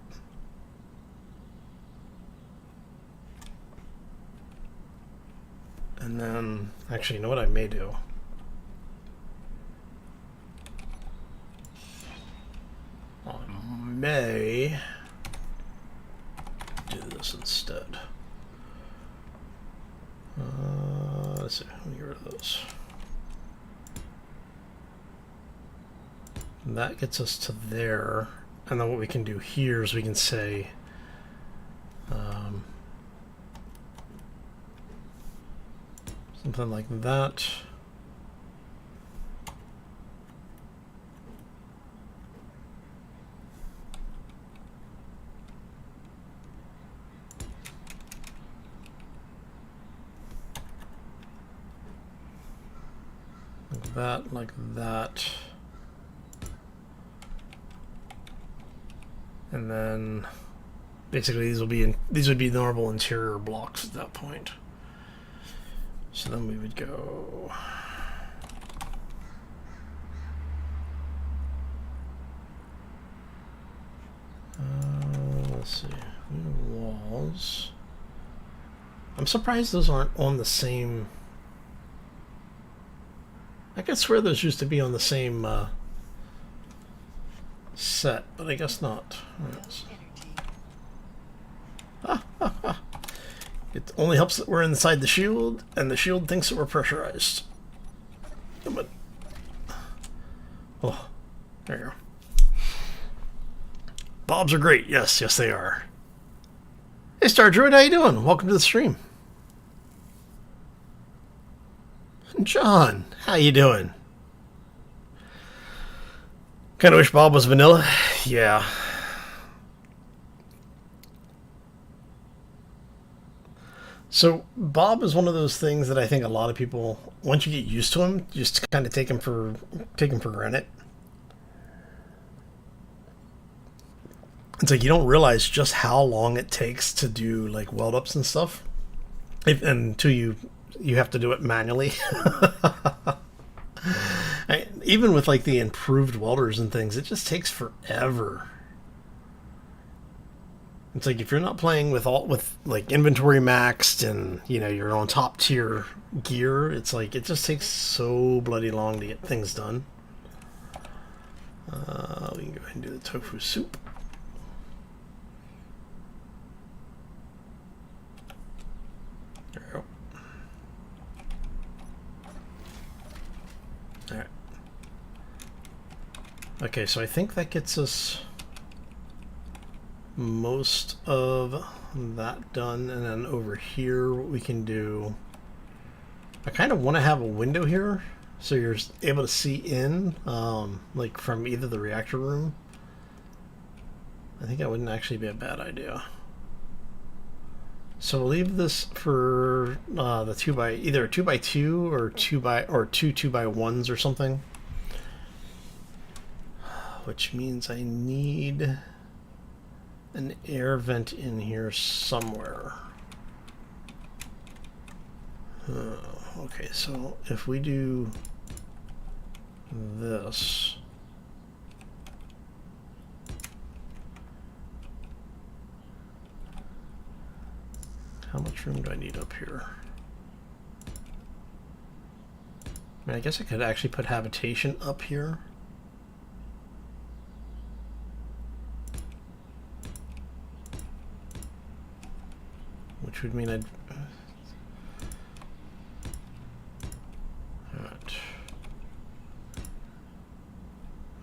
And then, actually, you know what I may do? I may do this instead. Let's see, let me get rid of those. And that gets us to there. And then what we can do here is we can say, something like that. Like that, like that. And then basically these would be normal interior blocks at that point. So then we would go let's see, walls. I'm surprised those aren't on the same. I could swear those used to be on the same set, but I guess not. It only helps that we're inside the shield, and the shield thinks that we're pressurized. But, oh, there you go. Bobs are great. Yes, yes they are. Hey Star Druid, how you doing? Welcome to the stream. John, how you doing? Kind of wish Bob was vanilla. Yeah. So Bob is one of those things that I think a lot of people, once you get used to him, just kind of take him for granted. It's like you don't realize just how long it takes to do like weld ups and stuff, until you have to do it manually. Even with like the improved welders and things, it just takes forever. It's like if you're not playing with like inventory maxed and you're on top tier gear, it's like it just takes so bloody long to get things done. We can go ahead and do the tofu soup. There we go. Alright. Okay, so I think that gets us most of that done, and then over here what we can do, I kind of want to have a window here so you're able to see in like from either the reactor room. I think that wouldn't actually be a bad idea. So we'll leave this for the either a 2x2 or two 2x1s or something, which means I need an air vent in here somewhere. Okay, so if we do this, how much room do I need up here? I mean, I guess I could actually put Habitation up here. Which would mean I'd...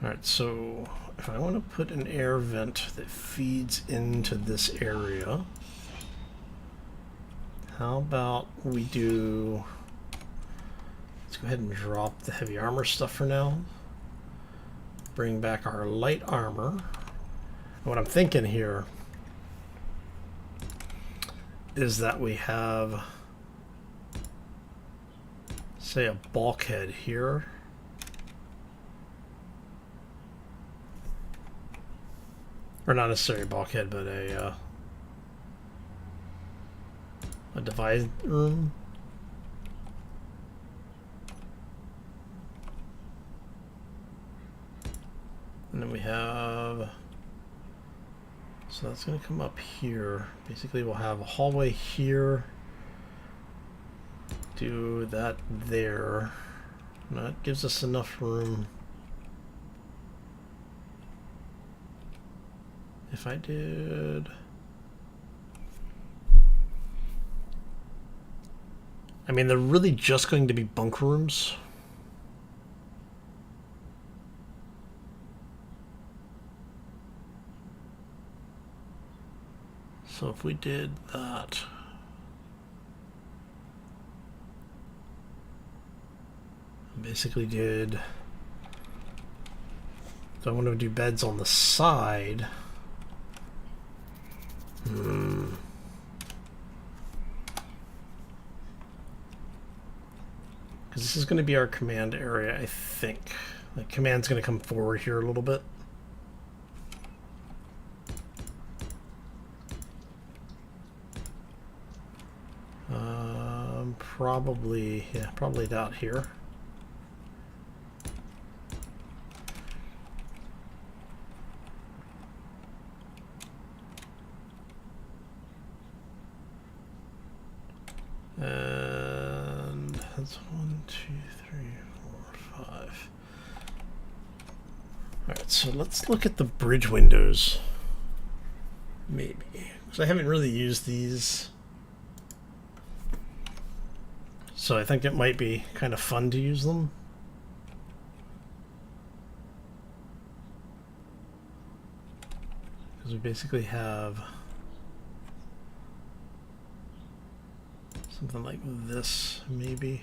Alright, so if I want to put an air vent that feeds into this area, how about we do... Let's go ahead and drop the heavy armor stuff for now. Bring back our light armor. And what I'm thinking here is that we have, say, a bulkhead here. Or not necessarily a bulkhead, but a device room. And then we have, so that's going to come up here. Basically, we'll have a hallway here. Do that there. And that gives us enough room. If I did, I mean, they're really just going to be bunk rooms. So if we did that, basically did, so I want to do beds on the side. Because this is going to be our command area, I think. The command's going to come forward here a little bit. Probably, yeah, probably out here. And that's 1, 2, 3, 4, 5. Alright, so let's look at the bridge windows. Maybe. Because I haven't really used these. So I think it might be kind of fun to use them. Because we basically have something like this, maybe.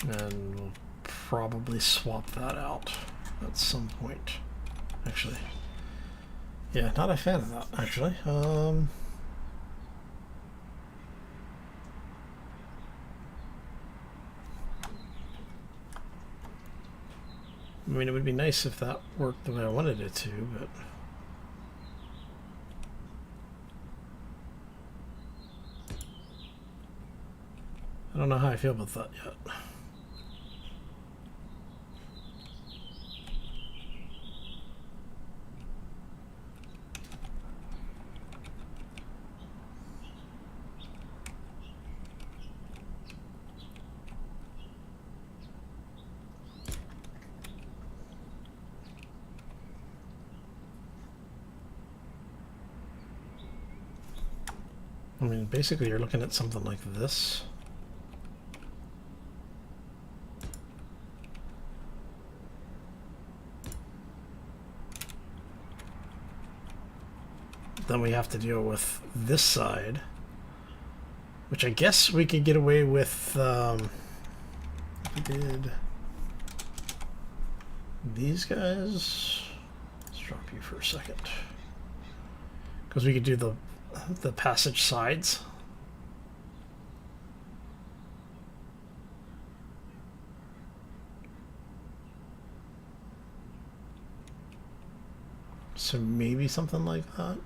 And we'll probably swap that out at some point. Actually, yeah, not a fan of that, actually. I mean, it would be nice if that worked the way I wanted it to, but I don't know how I feel about that yet. I mean, basically you're looking at something like this. Then we have to deal with this side, which I guess we could get away with if we did these guys. Let's drop you for a second, because we could do the passage sides. So maybe something like that.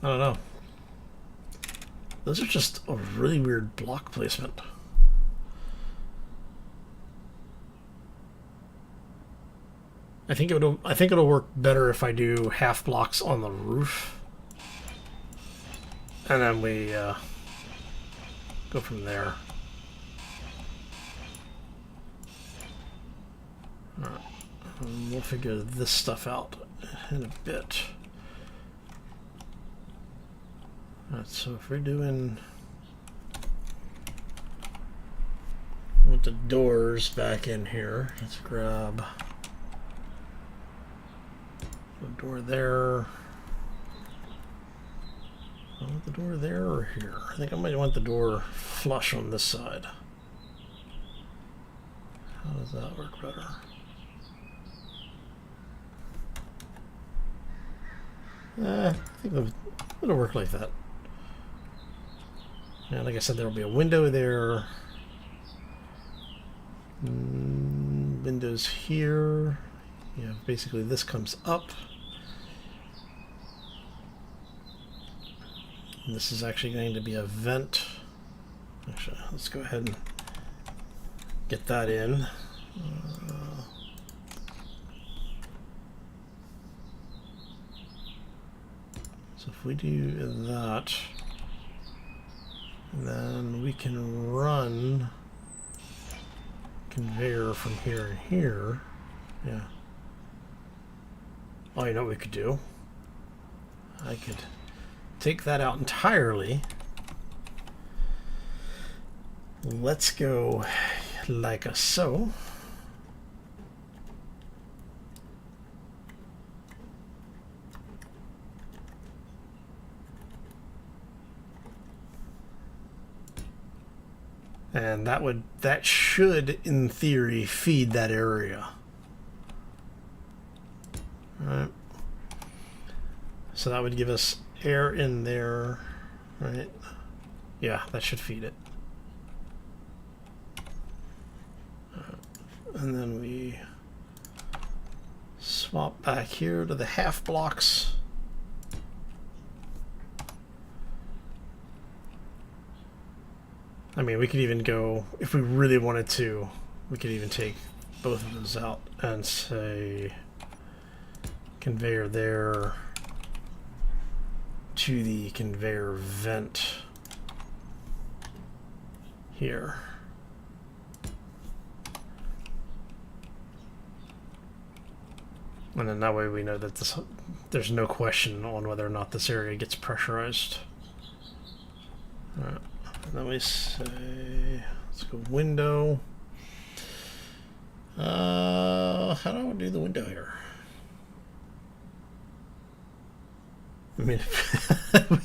I don't know. Those are just a really weird block placement. I think it'll work better if I do half blocks on the roof, and then we go from there. All right. We'll figure this stuff out in a bit. Alright, so if we're doing, we'll the doors back in here. Let's grab the door there. I want the door there or here? I think I might want the door flush on this side. How does that work better? I think it'll work like that. And like I said, there will be a window there. Windows here. Yeah, basically this comes up. And this is actually going to be a vent. Actually, let's go ahead and get that in. So if we do that, then we can run conveyor from here and here. Yeah. Oh, you know what we could do? I could take that out entirely. Let's go like so. And that should, in theory, feed that area. Alright. So that would give us air in there, right? Yeah, that should feed it. And then we swap back here to the half blocks. I mean, we could even go, if we really wanted to, we could even take both of those out and say conveyor there to the conveyor vent here. And then that way we know that there's no question on whether or not this area gets pressurized. All right. Let me say, let's go window. How do I do the window here? I mean,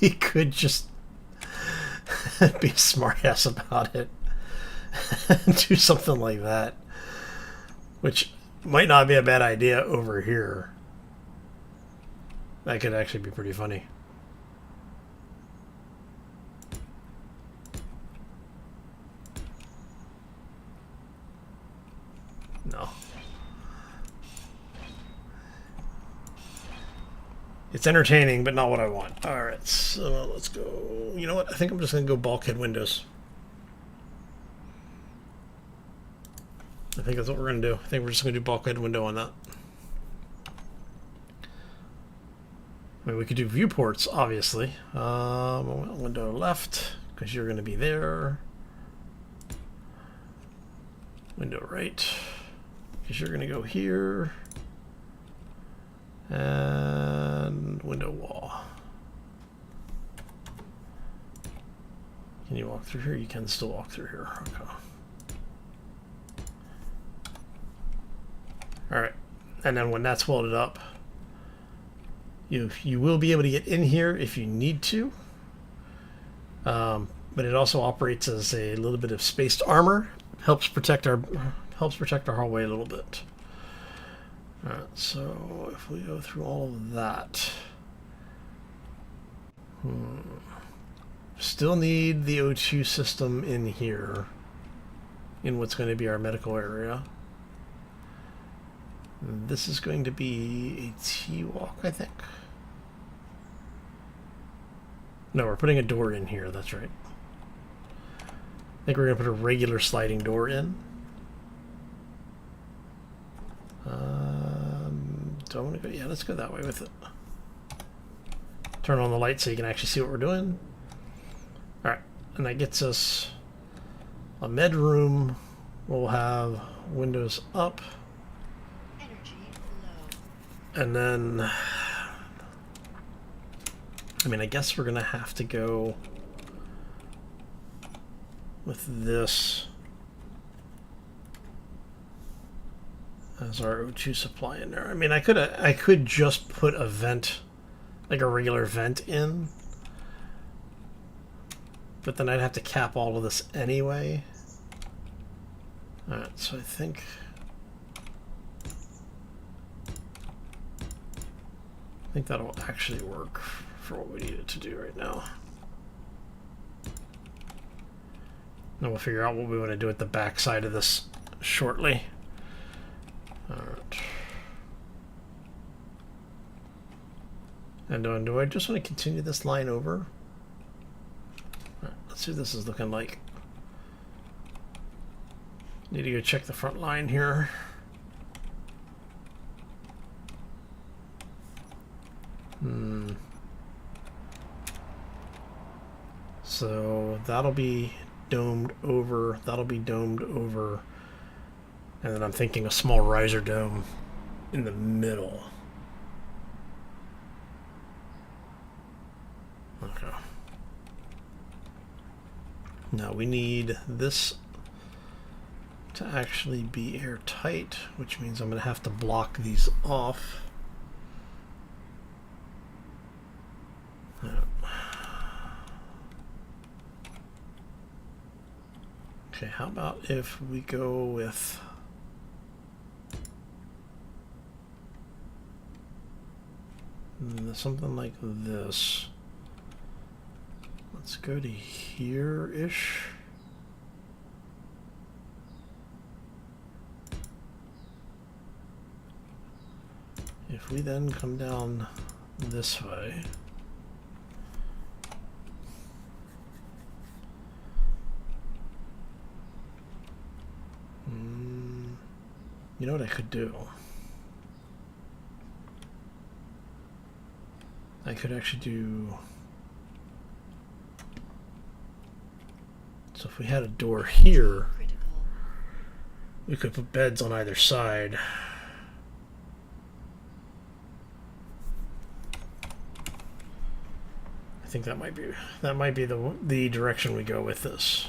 we could just be a smartass about it and do something like that, which might not be a bad idea over here. That could actually be pretty funny. No. It's entertaining, but not what I want. Alright, so let's go. You know what? I think I'm just going to go Bulkhead Windows. I think that's what we're going to do. I think we're just going to do Bulkhead Window on that. I mean, we could do viewports, obviously. Window left, because you're going to be there. Window right, because you're going to go here. And window wall. Can you walk through here? You can still walk through here. Okay. Alright. And then when that's welded up, you will be able to get in here if you need to. But it also operates as a little bit of spaced armor. Helps protect our hallway a little bit. Alright, so if we go through all of that, still need the O2 system in here, in what's going to be our medical area. This is going to be a T-walk, I think. No, we're putting a door in here, that's right. I think we're going to put a regular sliding door in. Do I want to go? Yeah, let's go that way with it. Turn on the light so you can actually see what we're doing. Alright, and that gets us a med room. We'll have windows up. Energy low. And then, I mean, I guess we're going to have to go with this as our O2 supply in there. I mean, I could just put a vent, like a regular vent in, but then I'd have to cap all of this anyway. Alright, so I think that'll actually work for what we need it to do right now. Then we'll figure out what we want to do at the back side of this shortly. Alright. And do I just want to continue this line over? Alright, let's see what this is looking like. Need to go check the front line here. So that'll be domed over, and then I'm thinking a small riser dome in the middle. Okay. Now we need this to actually be airtight, which means I'm going to have to block these off. Okay, how about if we go with something like this. Let's go to here-ish. If we then come down this way, you know what I could do? I could actually do... So if we had a door here, we could put beds on either side. I think that might be the direction we go with this.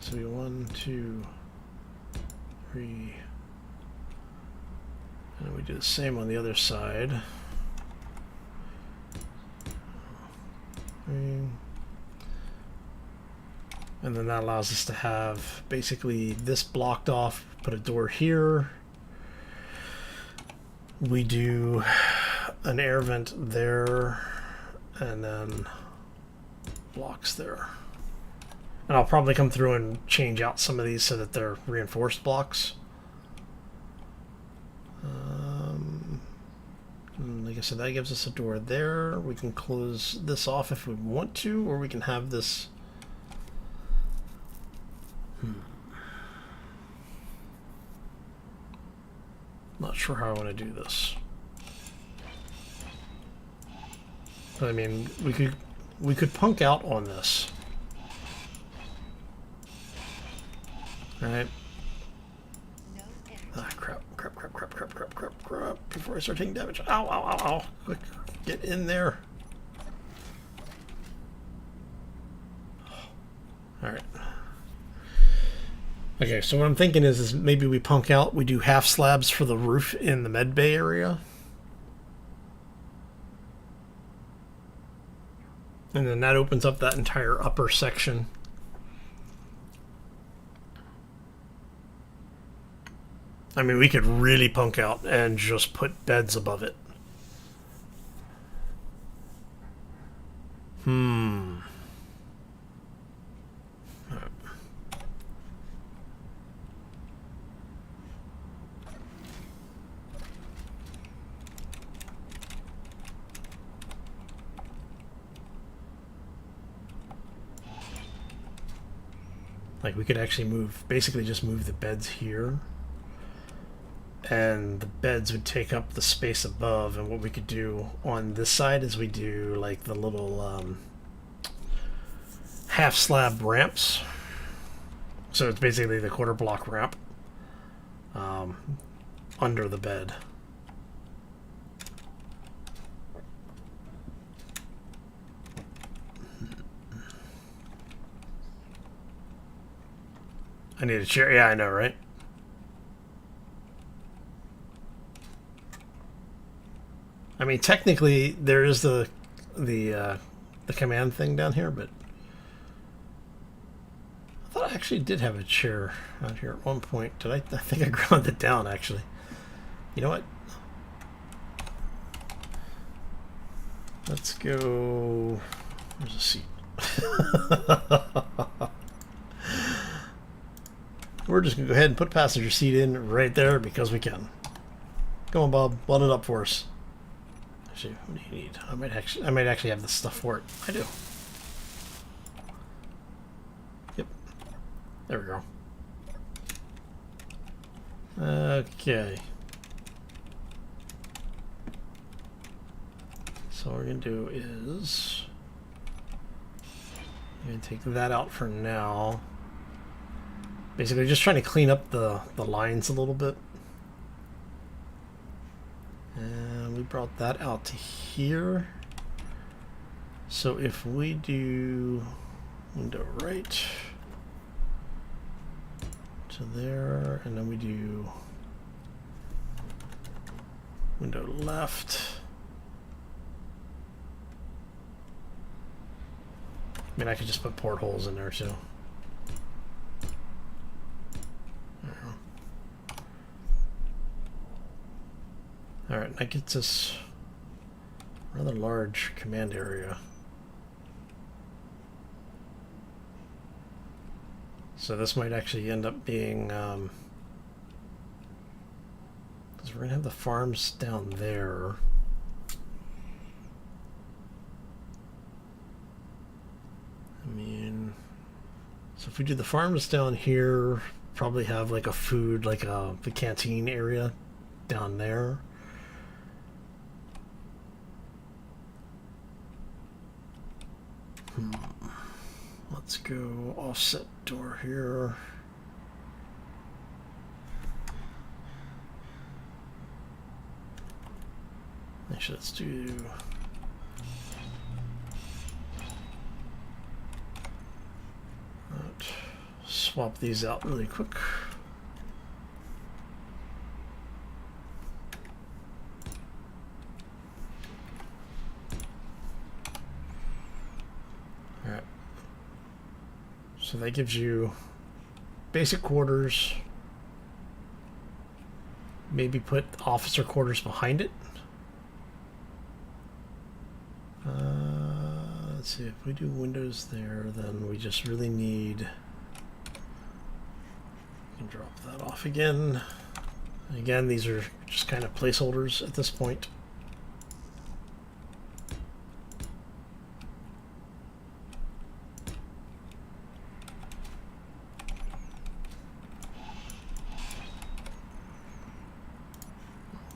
So we 1, 2, 3, and we do the same on the other side. 3. And then that allows us to have basically this blocked off, put a door here. We do an air vent there, and then blocks there. And I'll probably come through and change out some of these so that they're reinforced blocks. Like I said, that gives us a door there. We can close this off if we want to, or we can have this... Not sure how I want to do this. But I mean, we could punk out on this. Alright. Ah, crap. Before I start taking damage. Ow, ow, ow, ow. Quick, get in there. Alright. Okay, so what I'm thinking is maybe we punk out, we do half slabs for the roof in the med bay area. And then that opens up that entire upper section. I mean, we could really punk out and just put beds above it. Like, we could actually move, basically just move the beds here. And the beds would take up the space above, and what we could do on this side is we do like the little half slab ramps. So it's basically the quarter block ramp under the bed. I need a chair. Yeah, I know, right? I mean, technically, there is the command thing down here, but I thought I actually did have a chair out here at one point. Did I? I think I ground it down, actually. You know what? Let's go... There's a seat. We're just going to go ahead and put a passenger seat in right there because we can. Come on, Bob. Blood it up for us. Actually, what do you need? I might actually have the stuff for it. I do. Yep. There we go. Okay. So what we're going to do is... I'm going to take that out for now. Basically, just trying to clean up the lines a little bit. And we brought that out to here. So if we do window right to there, and then we do window left. I mean, I could just put portholes in there too. Alright, that gets us a rather large command area. So this might actually end up being, because we're going to have the farms down there. I mean, so if we do the farms down here, probably have like a food, like the canteen area down there. Let's go offset door here. Actually, let's do... swap these out really quick. Alright. So that gives you basic quarters. Maybe put officer quarters behind it. Let's see, if we do windows there, then we just really need... Drop that off again. Again, these are just kind of placeholders at this point.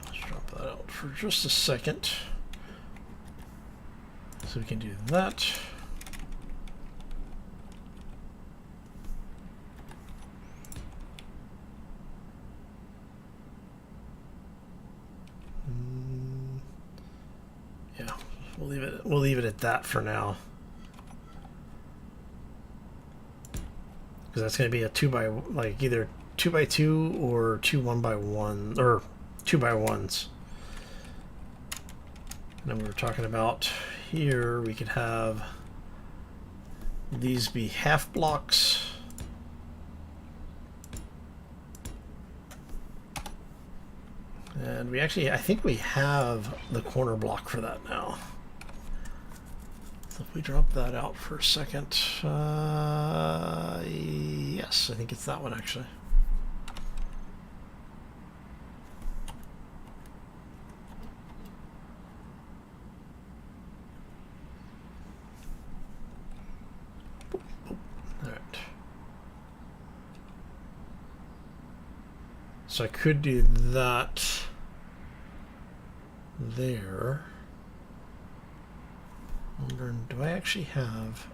Let's drop that out for just a second. So we can do that. We'll leave it at that for now, because that's going to be a 2x, like either 2x2 or 2 1x1 or 2x1s. And then we were talking about here we could have these be half blocks. And we actually, I think we have the corner block for that now. So if we drop that out for a second, yes, I think it's that one actually. All right. So I could do that there. Wondering, do I actually have...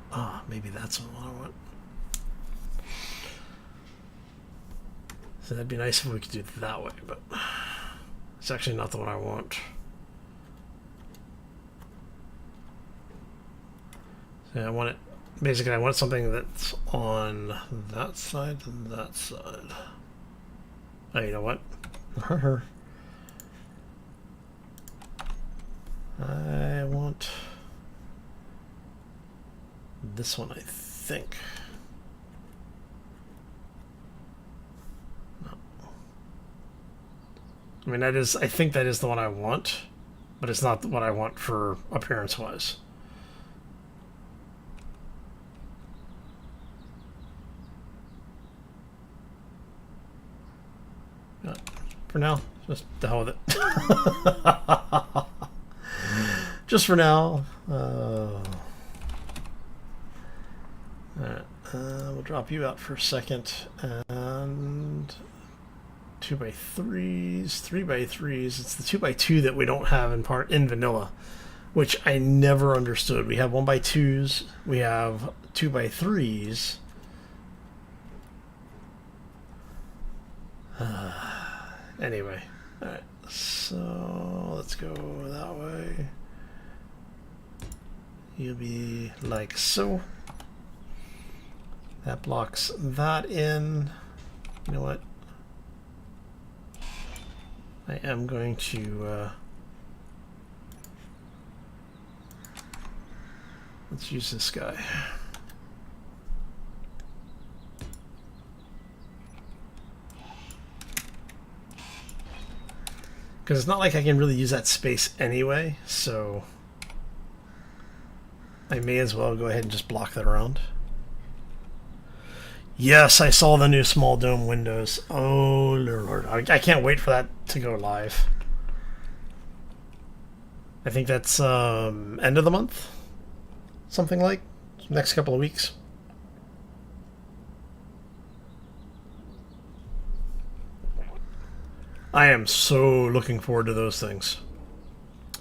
maybe that's the one I want. So that'd be nice if we could do it that way, but it's actually not the one I want. So I want it Basically, I want something that's on that side and that side. Oh, you know what? I want this one, I think. No. I mean, I think that is the one I want, but it's not what I want for appearance-wise. For now, just the hell with it. Just for now. Alright, we'll drop you out for a second. And 2x3s, 3x3s. It's the 2x2 that we don't have in vanilla, which I never understood. We have 1x2s, we have 2x3s. Anyway, alright, so let's go that way. You'll be like so. That blocks that in. You know what? I am going to let's use this guy. Because it's not like I can really use that space anyway, so I may as well go ahead and just block that around. Yes, I saw the new small dome windows. Oh Lord, I can't wait for that to go live. I think that's end of the month, something like next couple of weeks. I am so looking forward to those things.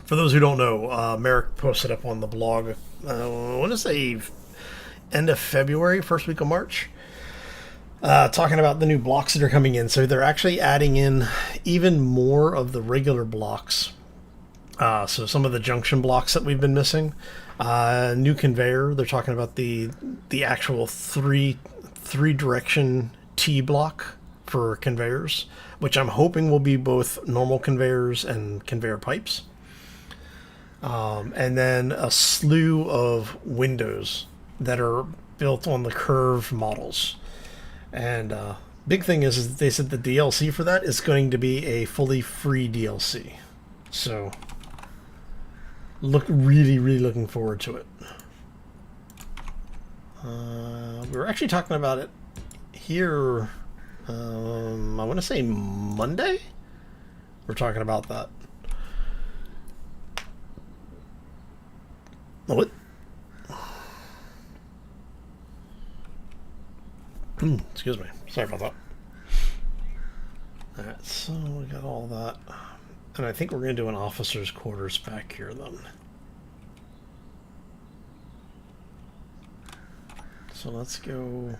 For those who don't know, Merrick posted up on the blog, I want to say end of February, first week of March, talking about the new blocks that are coming in. So they're actually adding in even more of the regular blocks. So some of the junction blocks that we've been missing. New conveyor. They're talking about the actual three direction T block for conveyors, which I'm hoping will be both normal conveyors and conveyor pipes. And then a slew of windows that are built on the curved models. And big thing is they said the DLC for that is going to be a fully free DLC. So really looking forward to it. We were actually talking about it here. I want to say Monday. We're talking about that. What? Excuse me. Sorry about that. Alright, so we got all that. And I think we're going to do an officer's quarters back here then. So let's go...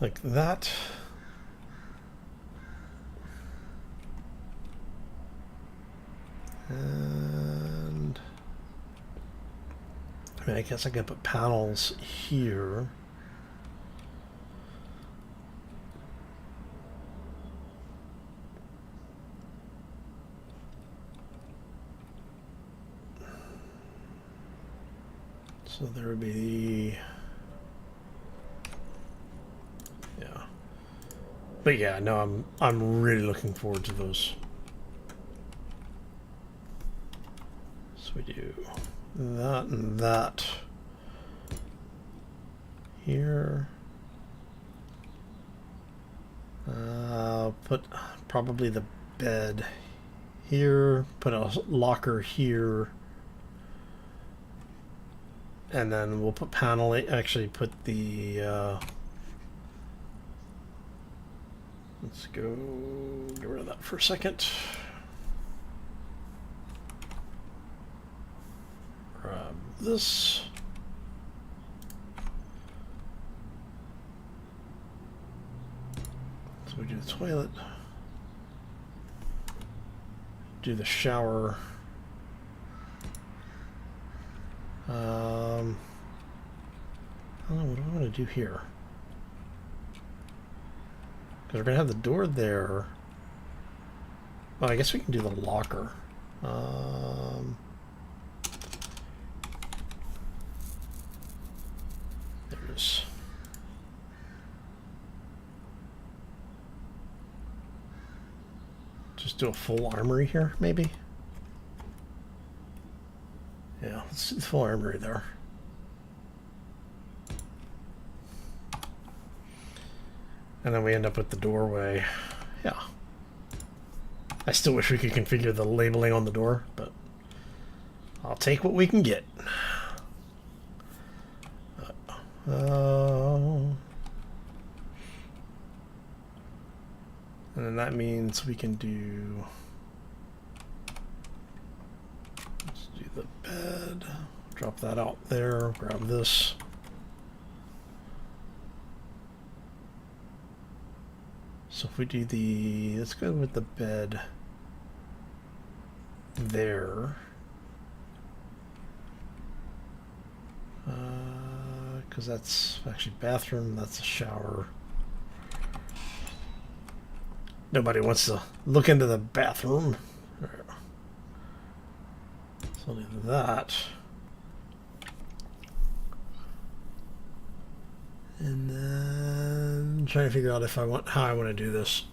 like that. And I mean, I guess I could put panels here. So there would be, yeah. But yeah, no, I'm really looking forward to those. So we do that and that here. I'll put probably the bed here, put a locker here, and then we'll put panel, actually put the let's go get rid of that for a second. Grab this. So we do the toilet. do the shower. I don't know, what do I want to do here? Because we're going to have the door there. Well, I guess we can do the locker. There's... Just do a full armory here, maybe? Yeah, let's do the full armory there. And then we end up with the doorway. Yeah. I still wish we could configure the labeling on the door, but I'll take what we can get. And then that means we can do... Let's do the bed. Drop that out there. Grab this. So if we do the... Let's go with the bed there. Because that's actually bathroom, that's a shower. Nobody wants to look into the bathroom. So I'll do that. And then I'm trying to figure out if I want how I want to do this.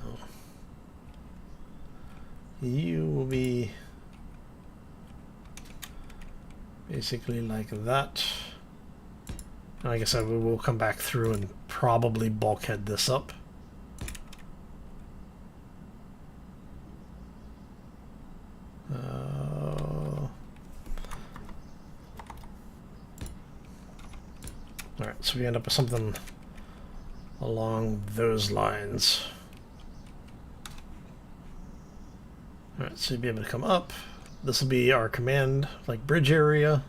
Oh. You will be basically like that. And I guess I will come back through and probably bulkhead this up. Alright, so we end up with something along those lines. Alright, so you'll be able to come up. This will be our command, like, bridge area.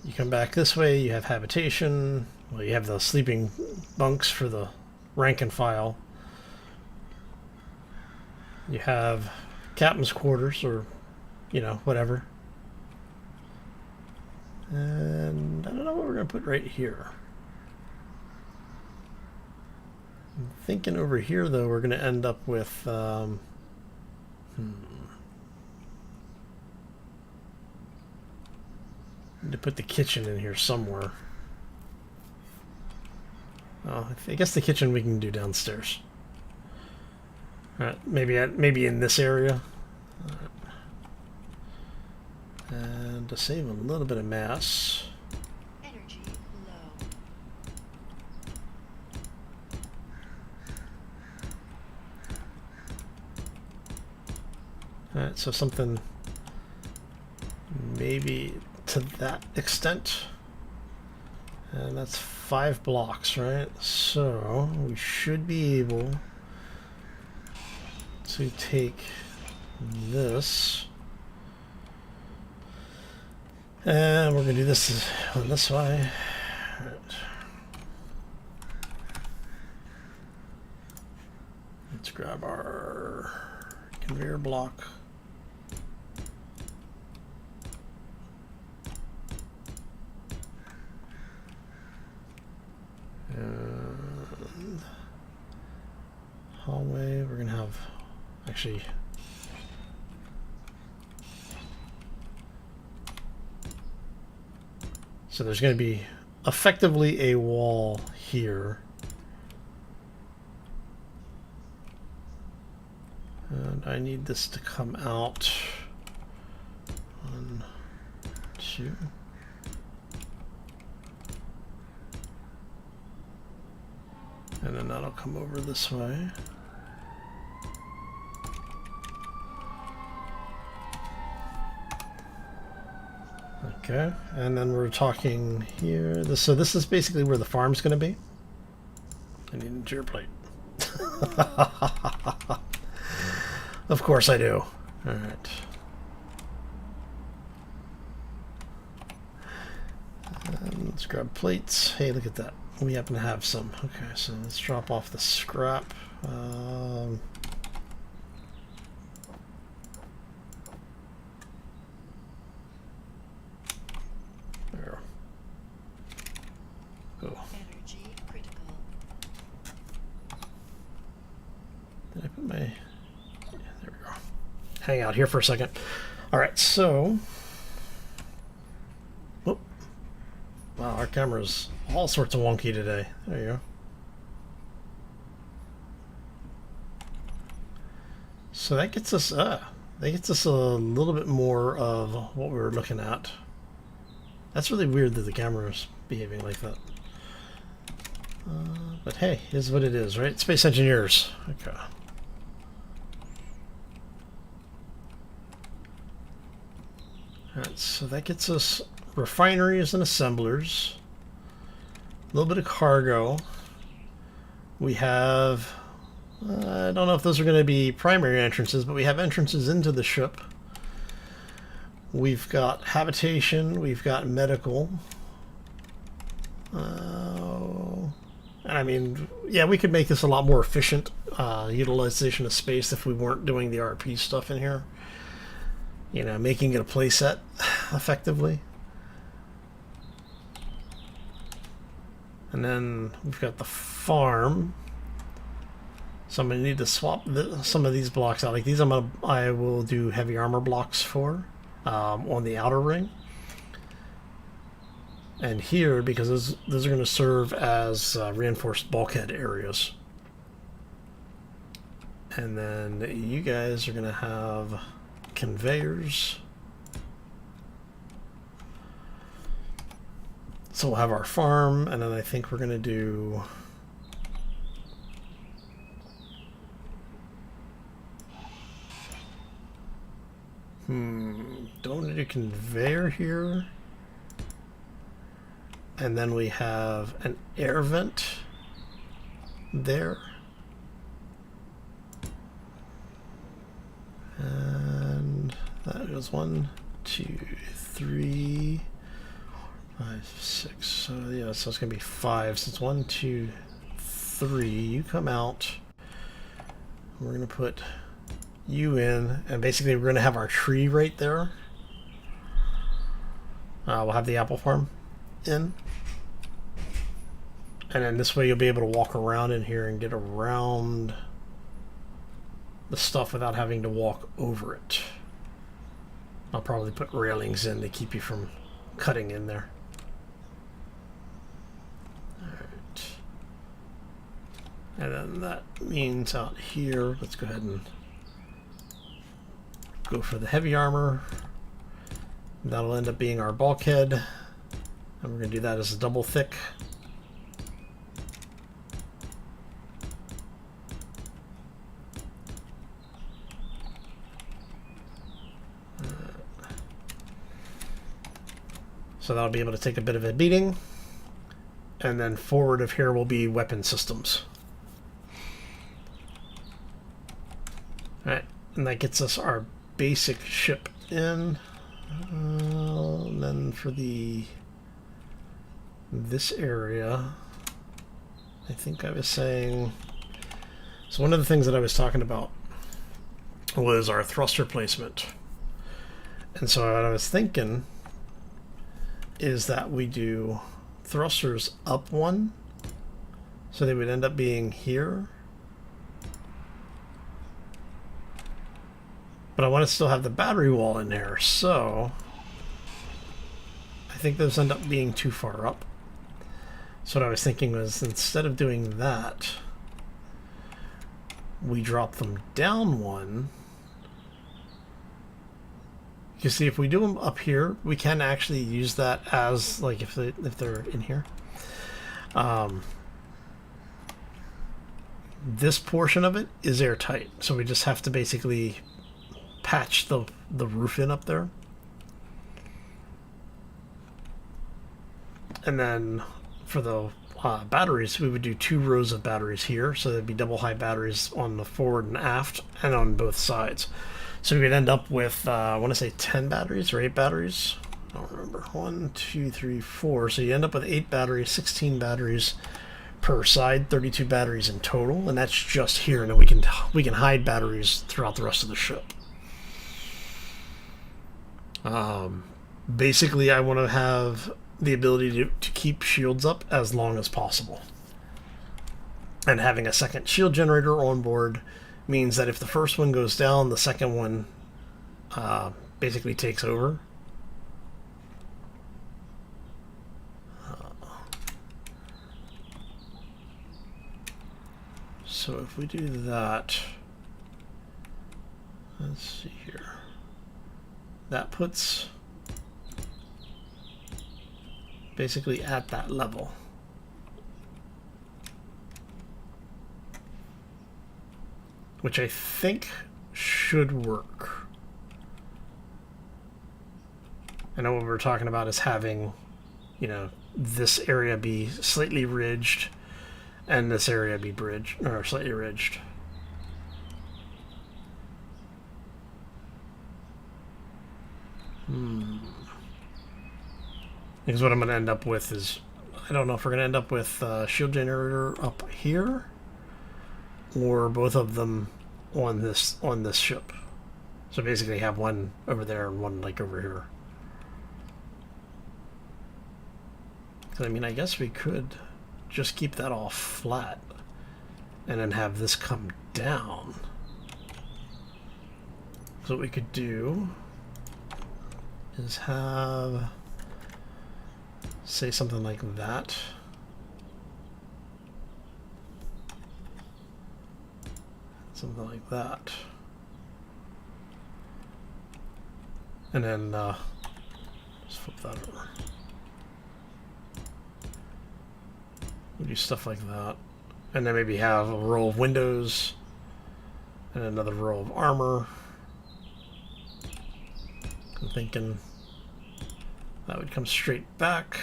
You come back this way, you have habitation. Well, you have the sleeping bunks for the rank and file. You have captain's quarters, or, you know, whatever. And I don't know what we're going to put right here. I'm thinking over here, though, we're going to end up with... to put the kitchen in here somewhere. Oh, I guess the kitchen we can do downstairs. Alright, maybe in this area. And to save a little bit of mass. Energy low. Alright, so something maybe to that extent. And that's 5 blocks, right? So we should be able to take this. And we're going to do this on this way. Right. Let's grab our conveyor block. And hallway, we're going to have actually... So there's going to be effectively a wall here. And I need this to come out. 1, 2. And then that'll come over this way. Okay, and then we're talking here. So this is basically where the farm's going to be. I need a interior plate. Of course I do. All right. And let's grab plates. Hey, look at that. We happen to have some. Okay, so let's drop off the scrap. There. Oh. Energy critical. Did I put my... Yeah, there we go. Hang out here for a second. Alright, so... Oh. Wow, our camera's all sorts of wonky today. There you go. So that gets us a little bit more of what we were looking at. That's really weird that the camera's behaving like that. But hey, is what it is, right? Space engineers. Okay. Alright, so that gets us refineries and assemblers. A little bit of cargo. We have... I don't know if those are going to be primary entrances, but we have entrances into the ship. We've got habitation. We've got medical. And I mean, yeah, we could make this a lot more efficient utilization of space if we weren't doing the RP stuff in here. You know, making it a playset effectively. And then we've got the farm. So I'm going to need to swap some of these blocks out. Like these I will do heavy armor blocks for on the outer ring. And here, because those are going to serve as reinforced bulkhead areas. And then you guys are going to have conveyors. So we'll have our farm, and then I think we're going to do... Don't want to do conveyor here. And then we have an air vent there. And that goes 1, 2, 3, 5, 6. So yeah, so it's gonna be 5. So it's 1, 2, 3. You come out. We're gonna put you in, and basically we're gonna have our tree right there. We'll have the apple farm in. And then this way you'll be able to walk around in here and get around the stuff without having to walk over it. I'll probably put railings in to keep you from cutting in there. Alright. And then that means out here, let's go ahead and go for the heavy armor. That'll end up being our bulkhead. And we're going to do that as a double thick. So that'll be able to take a bit of a beating. And then forward of here will be weapon systems. Alright, and that gets us our basic ship in. And then for this area, I think I was saying... So one of the things that I was talking about was our thruster placement. And so what I was thinking is that we do thrusters up one, so they would end up being here. But I want to still have the battery wall in there, so I think those end up being too far up. So what I was thinking was, instead of doing that, we drop them down one. You see, if we do them up here, we can actually use that as, like, if they're in here. This portion of it is airtight, so we just have to basically patch the roof in up there. And then for the batteries, we would do 2 rows of batteries here, so there'd be double high batteries on the forward and aft and on both sides. So we would end up with, I want to say 10 batteries or 8 batteries. I don't remember. 1, 2, 3, 4. So you end up with 8 batteries, 16 batteries per side, 32 batteries in total, and that's just here. And then we can hide batteries throughout the rest of the ship. Basically, I want to have the ability to keep shields up as long as possible. And having a second shield generator on board means that if the first one goes down, the second one basically takes over. So if we do that, let's see here. That puts basically at that level. Which I think should work. I know what we're talking about is having, you know, this area be slightly ridged and this area be bridged, or slightly ridged. Because what I'm going to end up with is, I don't know if we're going to end up with a shield generator up here, or both of them on this ship. So basically have one over there and one like over here. So I mean, I guess we could just keep that all flat and then have this come down. So what we could do is have, say, something like that. Something like that. And then just flip that over. We'll do stuff like that. And then maybe have a row of windows and another row of armor. I'm thinking that would come straight back.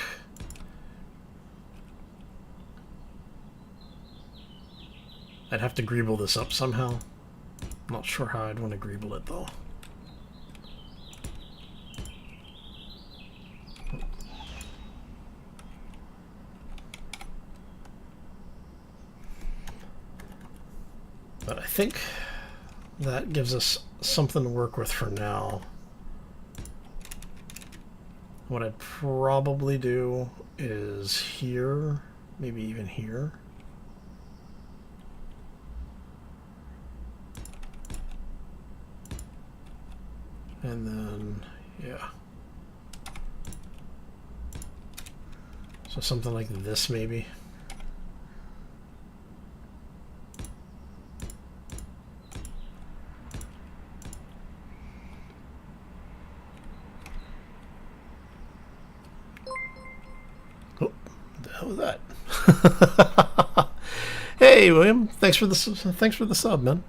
I'd have to greeble this up somehow. I'm not sure how I'd want to greeble it though. But I think that gives us something to work with for now. What I'd probably do is here, maybe even here. And then, yeah. So something like this, maybe. Oh, what the hell was that? Hey, William. Thanks for the sub, man.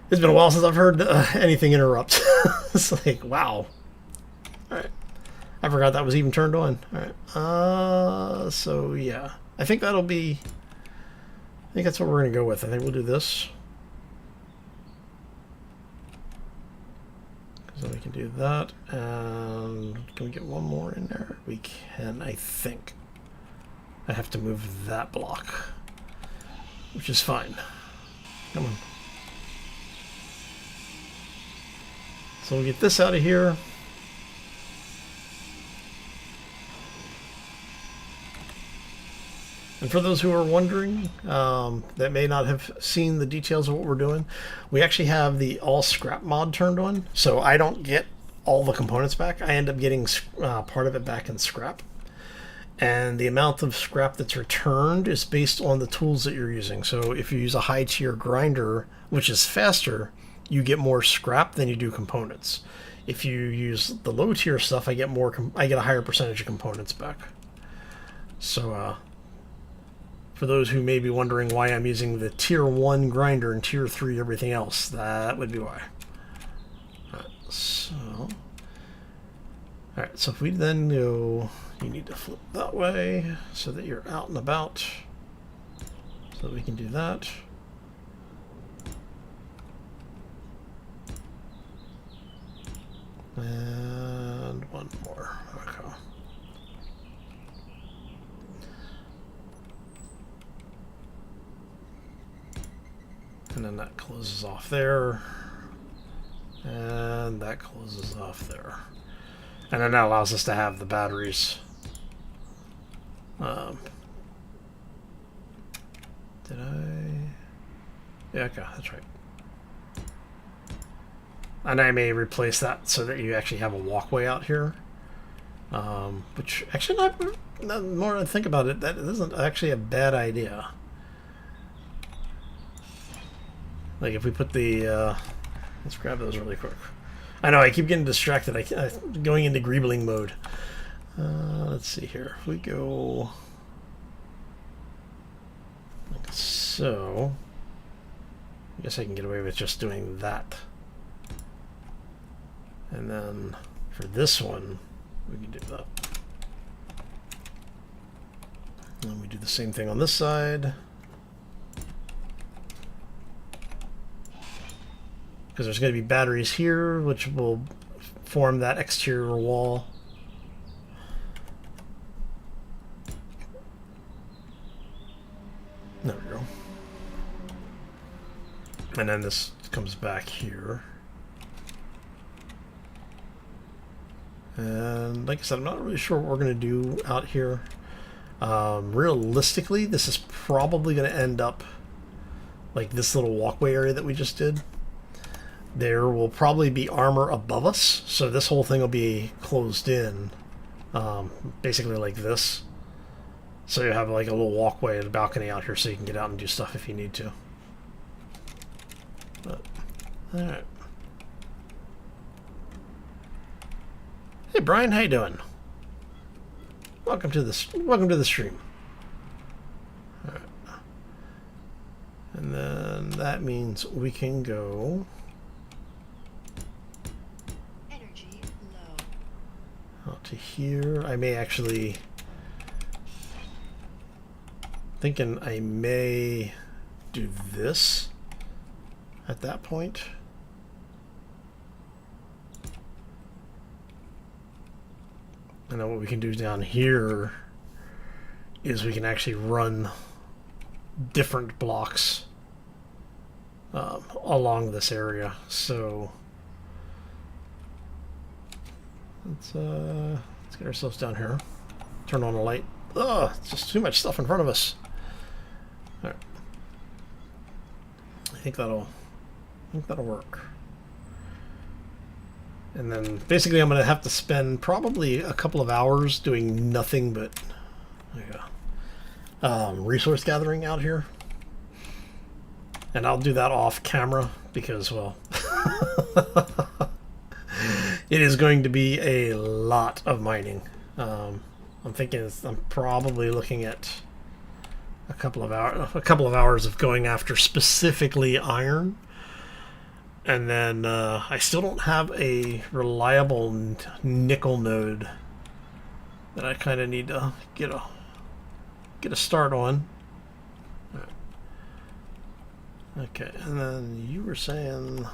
It's been a while since I've heard anything interrupt. It's like, wow. Alright. I forgot that was even turned on. Alright. So, yeah. I think that'll be... I think that's what we're going to go with. I think we'll do this. So we can do that. And can we get one more in there? We can, I think. I have to move that block. Which is fine. Come on. So we'll get this out of here. And for those who are wondering, that may not have seen the details of what we're doing, we actually have the all scrap mod turned on. So I don't get all the components back. I end up getting part of it back in scrap. And the amount of scrap that's returned is based on the tools that you're using. So if you use a high tier grinder, which is faster, you get more scrap than you do components. If you use the low tier stuff, I get a higher percentage of components back. So for those who may be wondering why I'm using the tier 1 grinder and tier 3 everything else, that would be why. Alright, so if we then go, you need to flip that way so that you're out and about. So that we can do that. And one more. Okay. And then that closes off there. And that closes off there. And then that allows us to have the batteries. Did I? Yeah, okay, that's right. And I may replace that so that you actually have a walkway out here. Which, actually, not more I think about it, that isn't actually a bad idea. Like if we put the... let's grab those really quick. I know, I keep getting distracted. I'm going into greebling mode. Let's see here. If we go... like so... I guess I can get away with just doing that. And then for this one, we can do that. And we do the same thing on this side. Because there's going to be batteries here, which will form that exterior wall. There we go. And then this comes back here. And like I said, I'm not really sure what we're going to do out here. Realistically, this is probably going to end up like this little walkway area that we just did. There will probably be armor above us, so this whole thing will be closed in, basically like this. So you have like a little walkway and a balcony out here so you can get out and do stuff if you need to. But, alright. Hey Brian, how you doing? Welcome to the stream. Alright. And then that means we can go Energy low. out to here. I may actually thinking I may do this at that point. And then what we can do down here is we can actually run different blocks along this area. So let's get ourselves down here. Turn on the light. Ugh, it's just too much stuff in front of us. All right. I think that'll work. And then basically I'm going to have to spend probably a couple of hours doing nothing but resource gathering out here. And I'll do that off camera because, well, it is going to be a lot of mining. I'm thinking I'm probably looking at a couple of hours of going after specifically iron. And then I still don't have a reliable nickel node that I kind of need to get a start on. All right. Okay, and then you were saying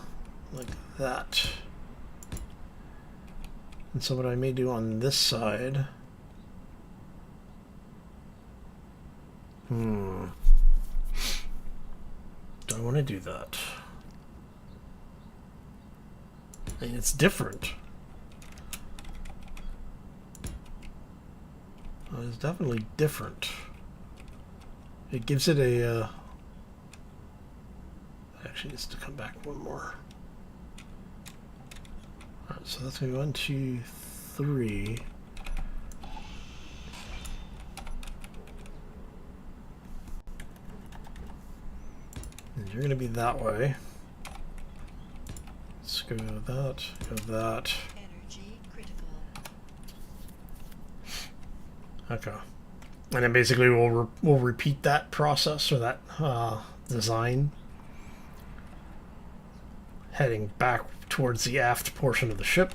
like that. And so what I may do on this side. Do I want to do that? I mean, it's different. It's definitely different. It gives it a... actually needs to come back one more. Alright, so that's going to be 1, 2, 3. And you're going to be that way. Let's go that, go that. Energy critical. Okay. And then basically we'll repeat that process or that design heading back towards the aft portion of the ship.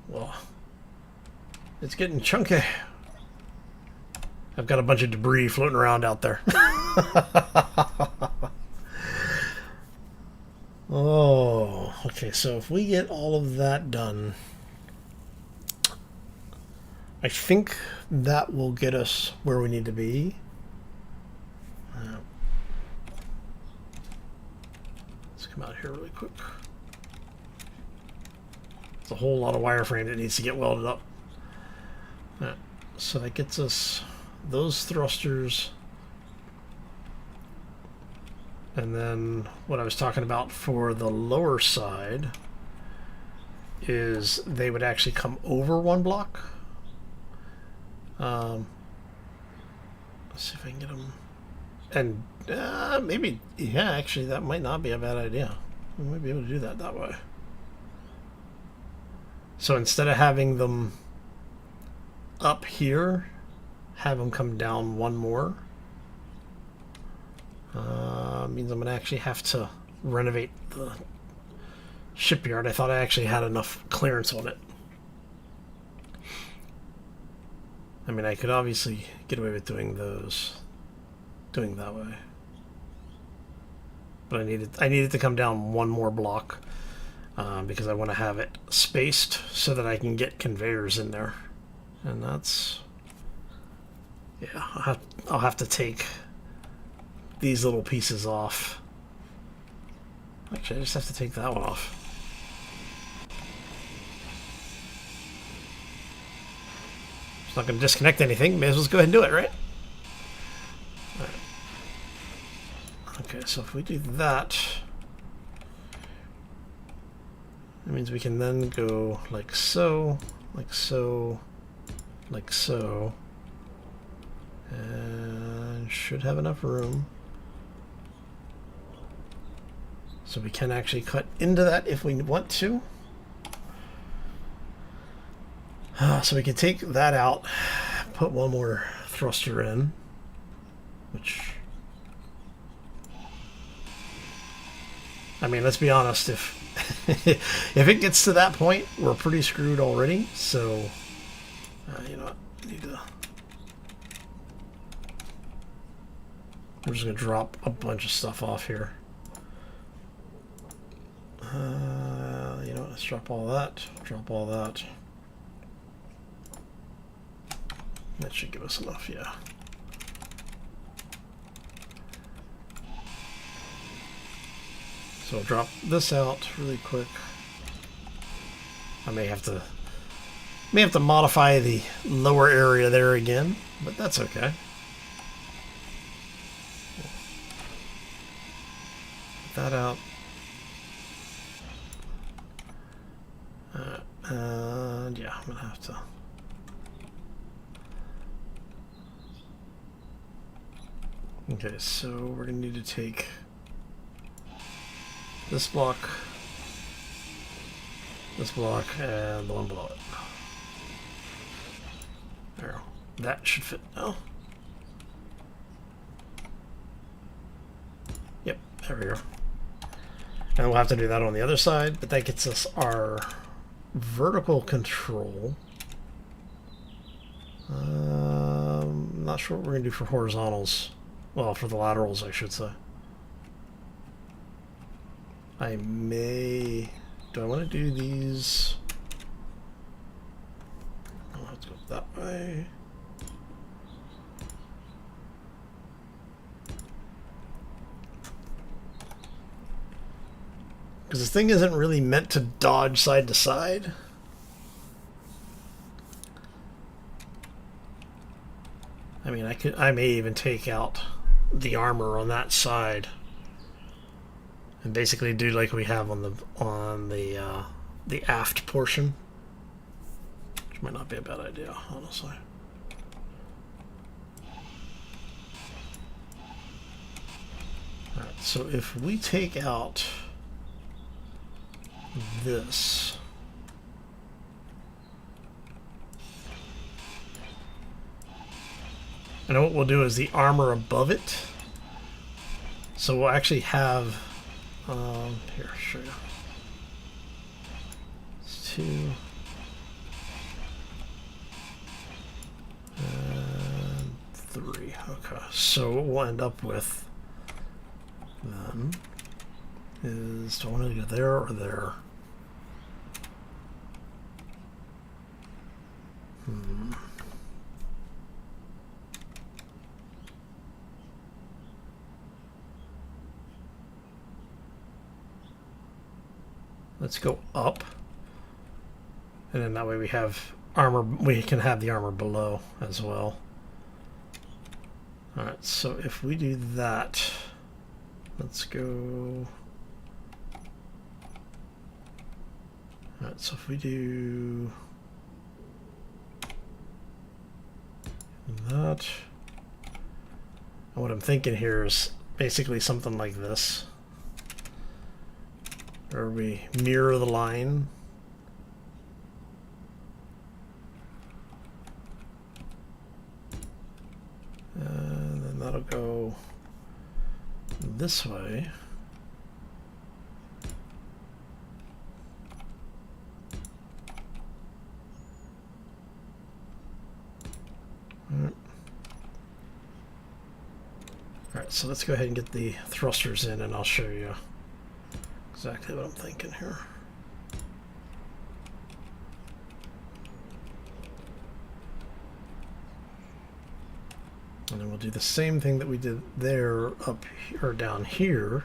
Well, it's getting chunky. I've got a bunch of debris floating around out there. Oh. Okay, so if we get all of that done, I think that will get us where we need to be. Let's come out here really quick. It's a whole lot of wireframe that needs to get welded up. So that gets us those thrusters. And then what I was talking about for the lower side is they would actually come over one block. Let's see if I can get them. And maybe, yeah, actually that might not be a bad idea. We might be able to do that way. So instead of having them up here, have them come down one more. Means I'm going to actually have to renovate the shipyard. I thought I actually had enough clearance on it. I mean, I could obviously get away with doing that way. But I needed to come down one more block because I want to have it spaced so that I can get conveyors in there. And that's, yeah, I'll have to take these little pieces off. Actually, I just have to take that one off. It's not going to disconnect anything. May as well just go ahead and do it, right? All right. Okay, so if we do that, it means we can then go like so, like so, like so, and should have enough room. So we can actually cut into that if we want to. So we can take that out, put one more thruster in, which, I mean, let's be honest, if if it gets to that point, we're pretty screwed already. So, you know what, I need to, we're just going to drop a bunch of stuff off here. You know, let's drop all that, drop all that. That should give us enough, yeah. So I'll drop this out really quick. I may have to modify the lower area there again, but that's okay. Get that out. And yeah, I'm gonna have to. Okay, so we're gonna need to take this block, and the one below it. There, that should fit now. Yep, there we go. And we'll have to do that on the other side, but that gets us our vertical control. I'm not sure what we're going to do for horizontals. Well, for the laterals, I should say. I may... Do I want to do these? Oh, let's go that way. Because this thing isn't really meant to dodge side to side. I mean, I may even take out the armor on that side and basically do like we have on the aft portion, which might not be a bad idea, honestly. All right, so if we take out this, and what we'll do is the armor above it. So we'll actually have, here, I'll show you. It's 2 and 3. Okay, so what we'll end up with then is, do I want to go there or there? Let's go up. And then that way we have armor, we can have the armor below as well. Alright, so if we do that, let's go. Alright, so if we do that, and what I'm thinking here is basically something like this, where we mirror the line. And then that'll go this way. Alright, so let's go ahead and get the thrusters in and I'll show you exactly what I'm thinking here. And then we'll do the same thing that we did there up here, or down here.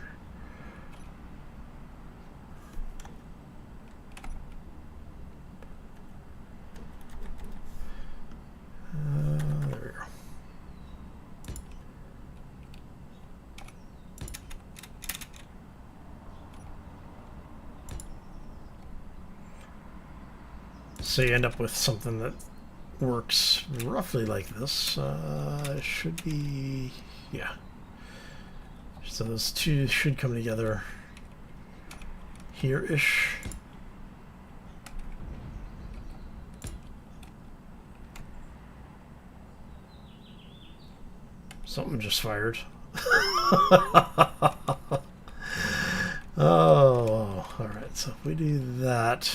There we go. So you end up with something that works roughly like this. It should be, yeah. So those two should come together here-ish. Something just fired. Oh, alright, so if we do that,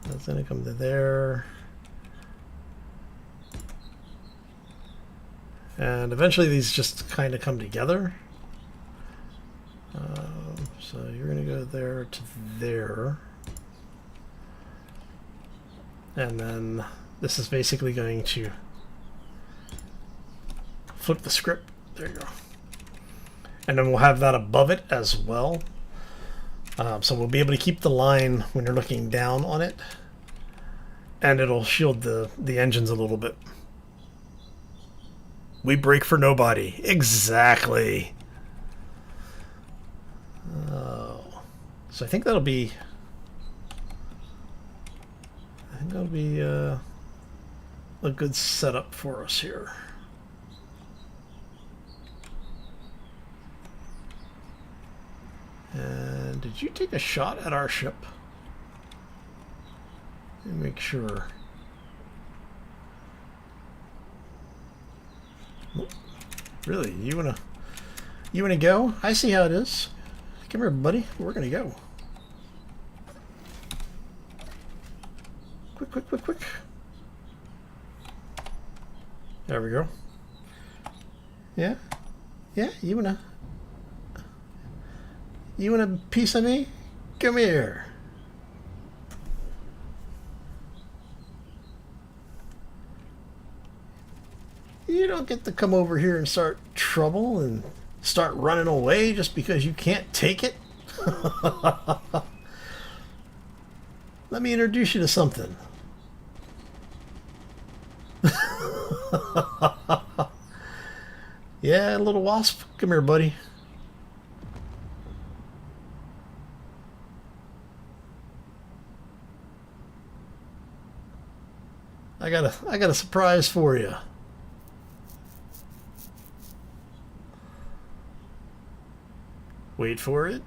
that's going to come to there. And eventually these just kind of come together. So you're going to go there to there. And then this is basically going to flip the script. There you go. And then we'll have that above it as well. So we'll be able to keep the line when you're looking down on it, and it'll shield the engines a little bit. We brake for nobody. Exactly. Oh. So I think that'll be a good setup for us here. And did you take a shot at our ship? Let me make sure. Really, you wanna go? I see how it is. Come here, buddy. We're gonna go. Quick, quick, quick, quick. There we go. Yeah, yeah. You want a piece of me? Come here. You don't get to come over here and start trouble and start running away just because you can't take it. Let me introduce you to something. Yeah, little wasp. Come here, buddy. I got a surprise for you. Wait for it.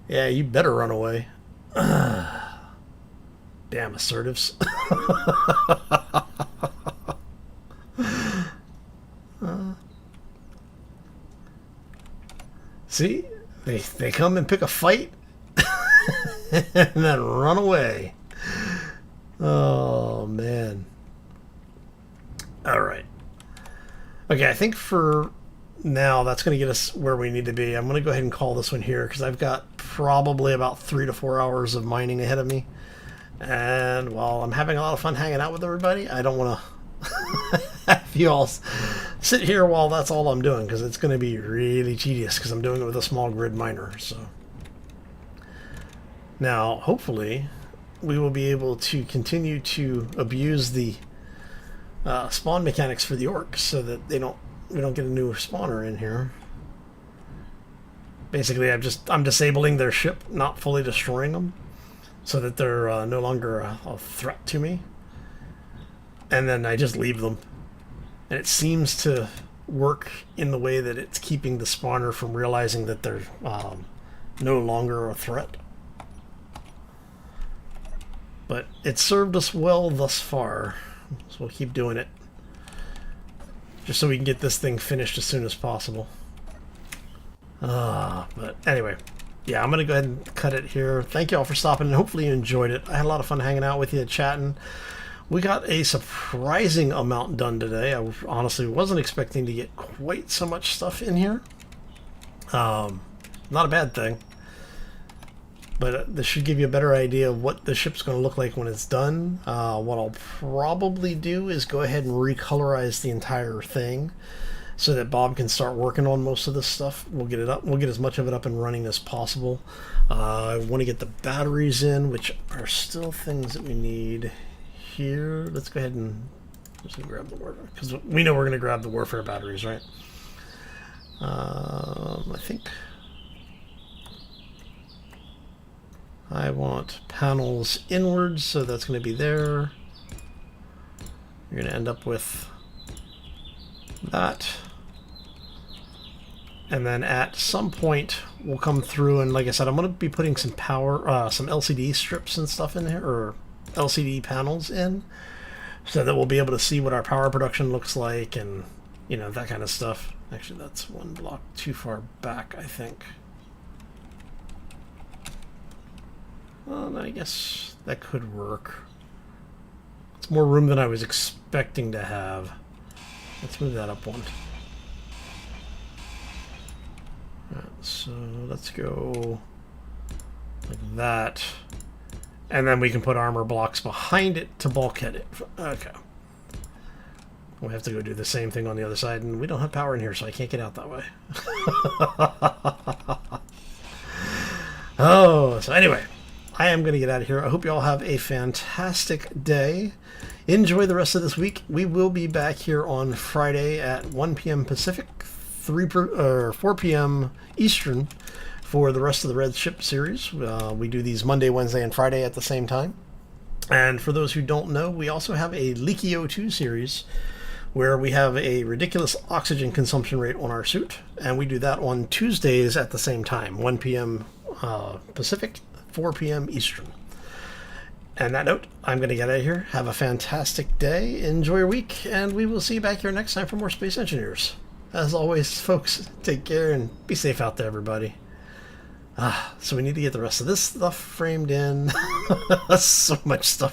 Yeah, you better run away. Damn assertives. See? They come and pick a fight and then run away. Oh, man. All right. Okay, I think for now that's going to get us where we need to be. I'm going to go ahead and call this one here because I've got probably about 3 to 4 hours of mining ahead of me. And while I'm having a lot of fun hanging out with everybody, I don't want to have you all sit here while that's all I'm doing, because it's going to be really tedious because I'm doing it with a small grid miner. So now, hopefully, we will be able to continue to abuse the spawn mechanics for the orcs so that we don't get a new spawner in here. Basically, I'm disabling their ship, not fully destroying them, so that they're no longer a threat to me. And then I just leave them. And it seems to work in the way that it's keeping the spawner from realizing that they're no longer a threat. But it served us well thus far, so we'll keep doing it. Just so we can get this thing finished as soon as possible. But anyway, yeah, I'm going to go ahead and cut it here. Thank you all for stopping, and hopefully you enjoyed it. I had a lot of fun hanging out with you, chatting. We got a surprising amount done today. I honestly wasn't expecting to get quite so much stuff in here. Not a bad thing. But this should give you a better idea of what the ship's going to look like when it's done. What I'll probably do is go ahead and recolorize the entire thing so that Bob can start working on most of this stuff. We'll get it up. We'll get as much of it up and running as possible. I want to get the batteries in, which are still things that we need here. Let's go ahead and just grab the warfare, because we know we're going to grab the warfare batteries, right? I think I want panels inwards, so that's going to be there. You're going to end up with that. And then at some point, we'll come through, and like I said, I'm going to be putting some power, some LCD strips and stuff in here, or LCD panels in, so that we'll be able to see what our power production looks like, and, you know, that kind of stuff. Actually, that's one block too far back, I think. Well, I guess that could work. It's more room than I was expecting to have. Let's move that up one. Right, so let's go like that. And then we can put armor blocks behind it to bulkhead it. Okay. We have to go do the same thing on the other side, and we don't have power in here, so I can't get out that way. Oh, so anyway, I am going to get out of here. I hope you all have a fantastic day. Enjoy the rest of this week. We will be back here on Friday at 1 p.m. Pacific, 4 p.m. Eastern for the rest of the Redship series. We do these Monday, Wednesday, and Friday at the same time. And for those who don't know, we also have a Leaky O2 series where we have a ridiculous oxygen consumption rate on our suit. And we do that on Tuesdays at the same time, 1 p.m. Pacific, 4 p.m. Eastern. And that note, I'm going to get out of here. Have a fantastic day. Enjoy your week. And we will see you back here next time for more Space Engineers. As always, folks, take care and be safe out there, everybody. So we need to get the rest of this stuff framed in. So much stuff.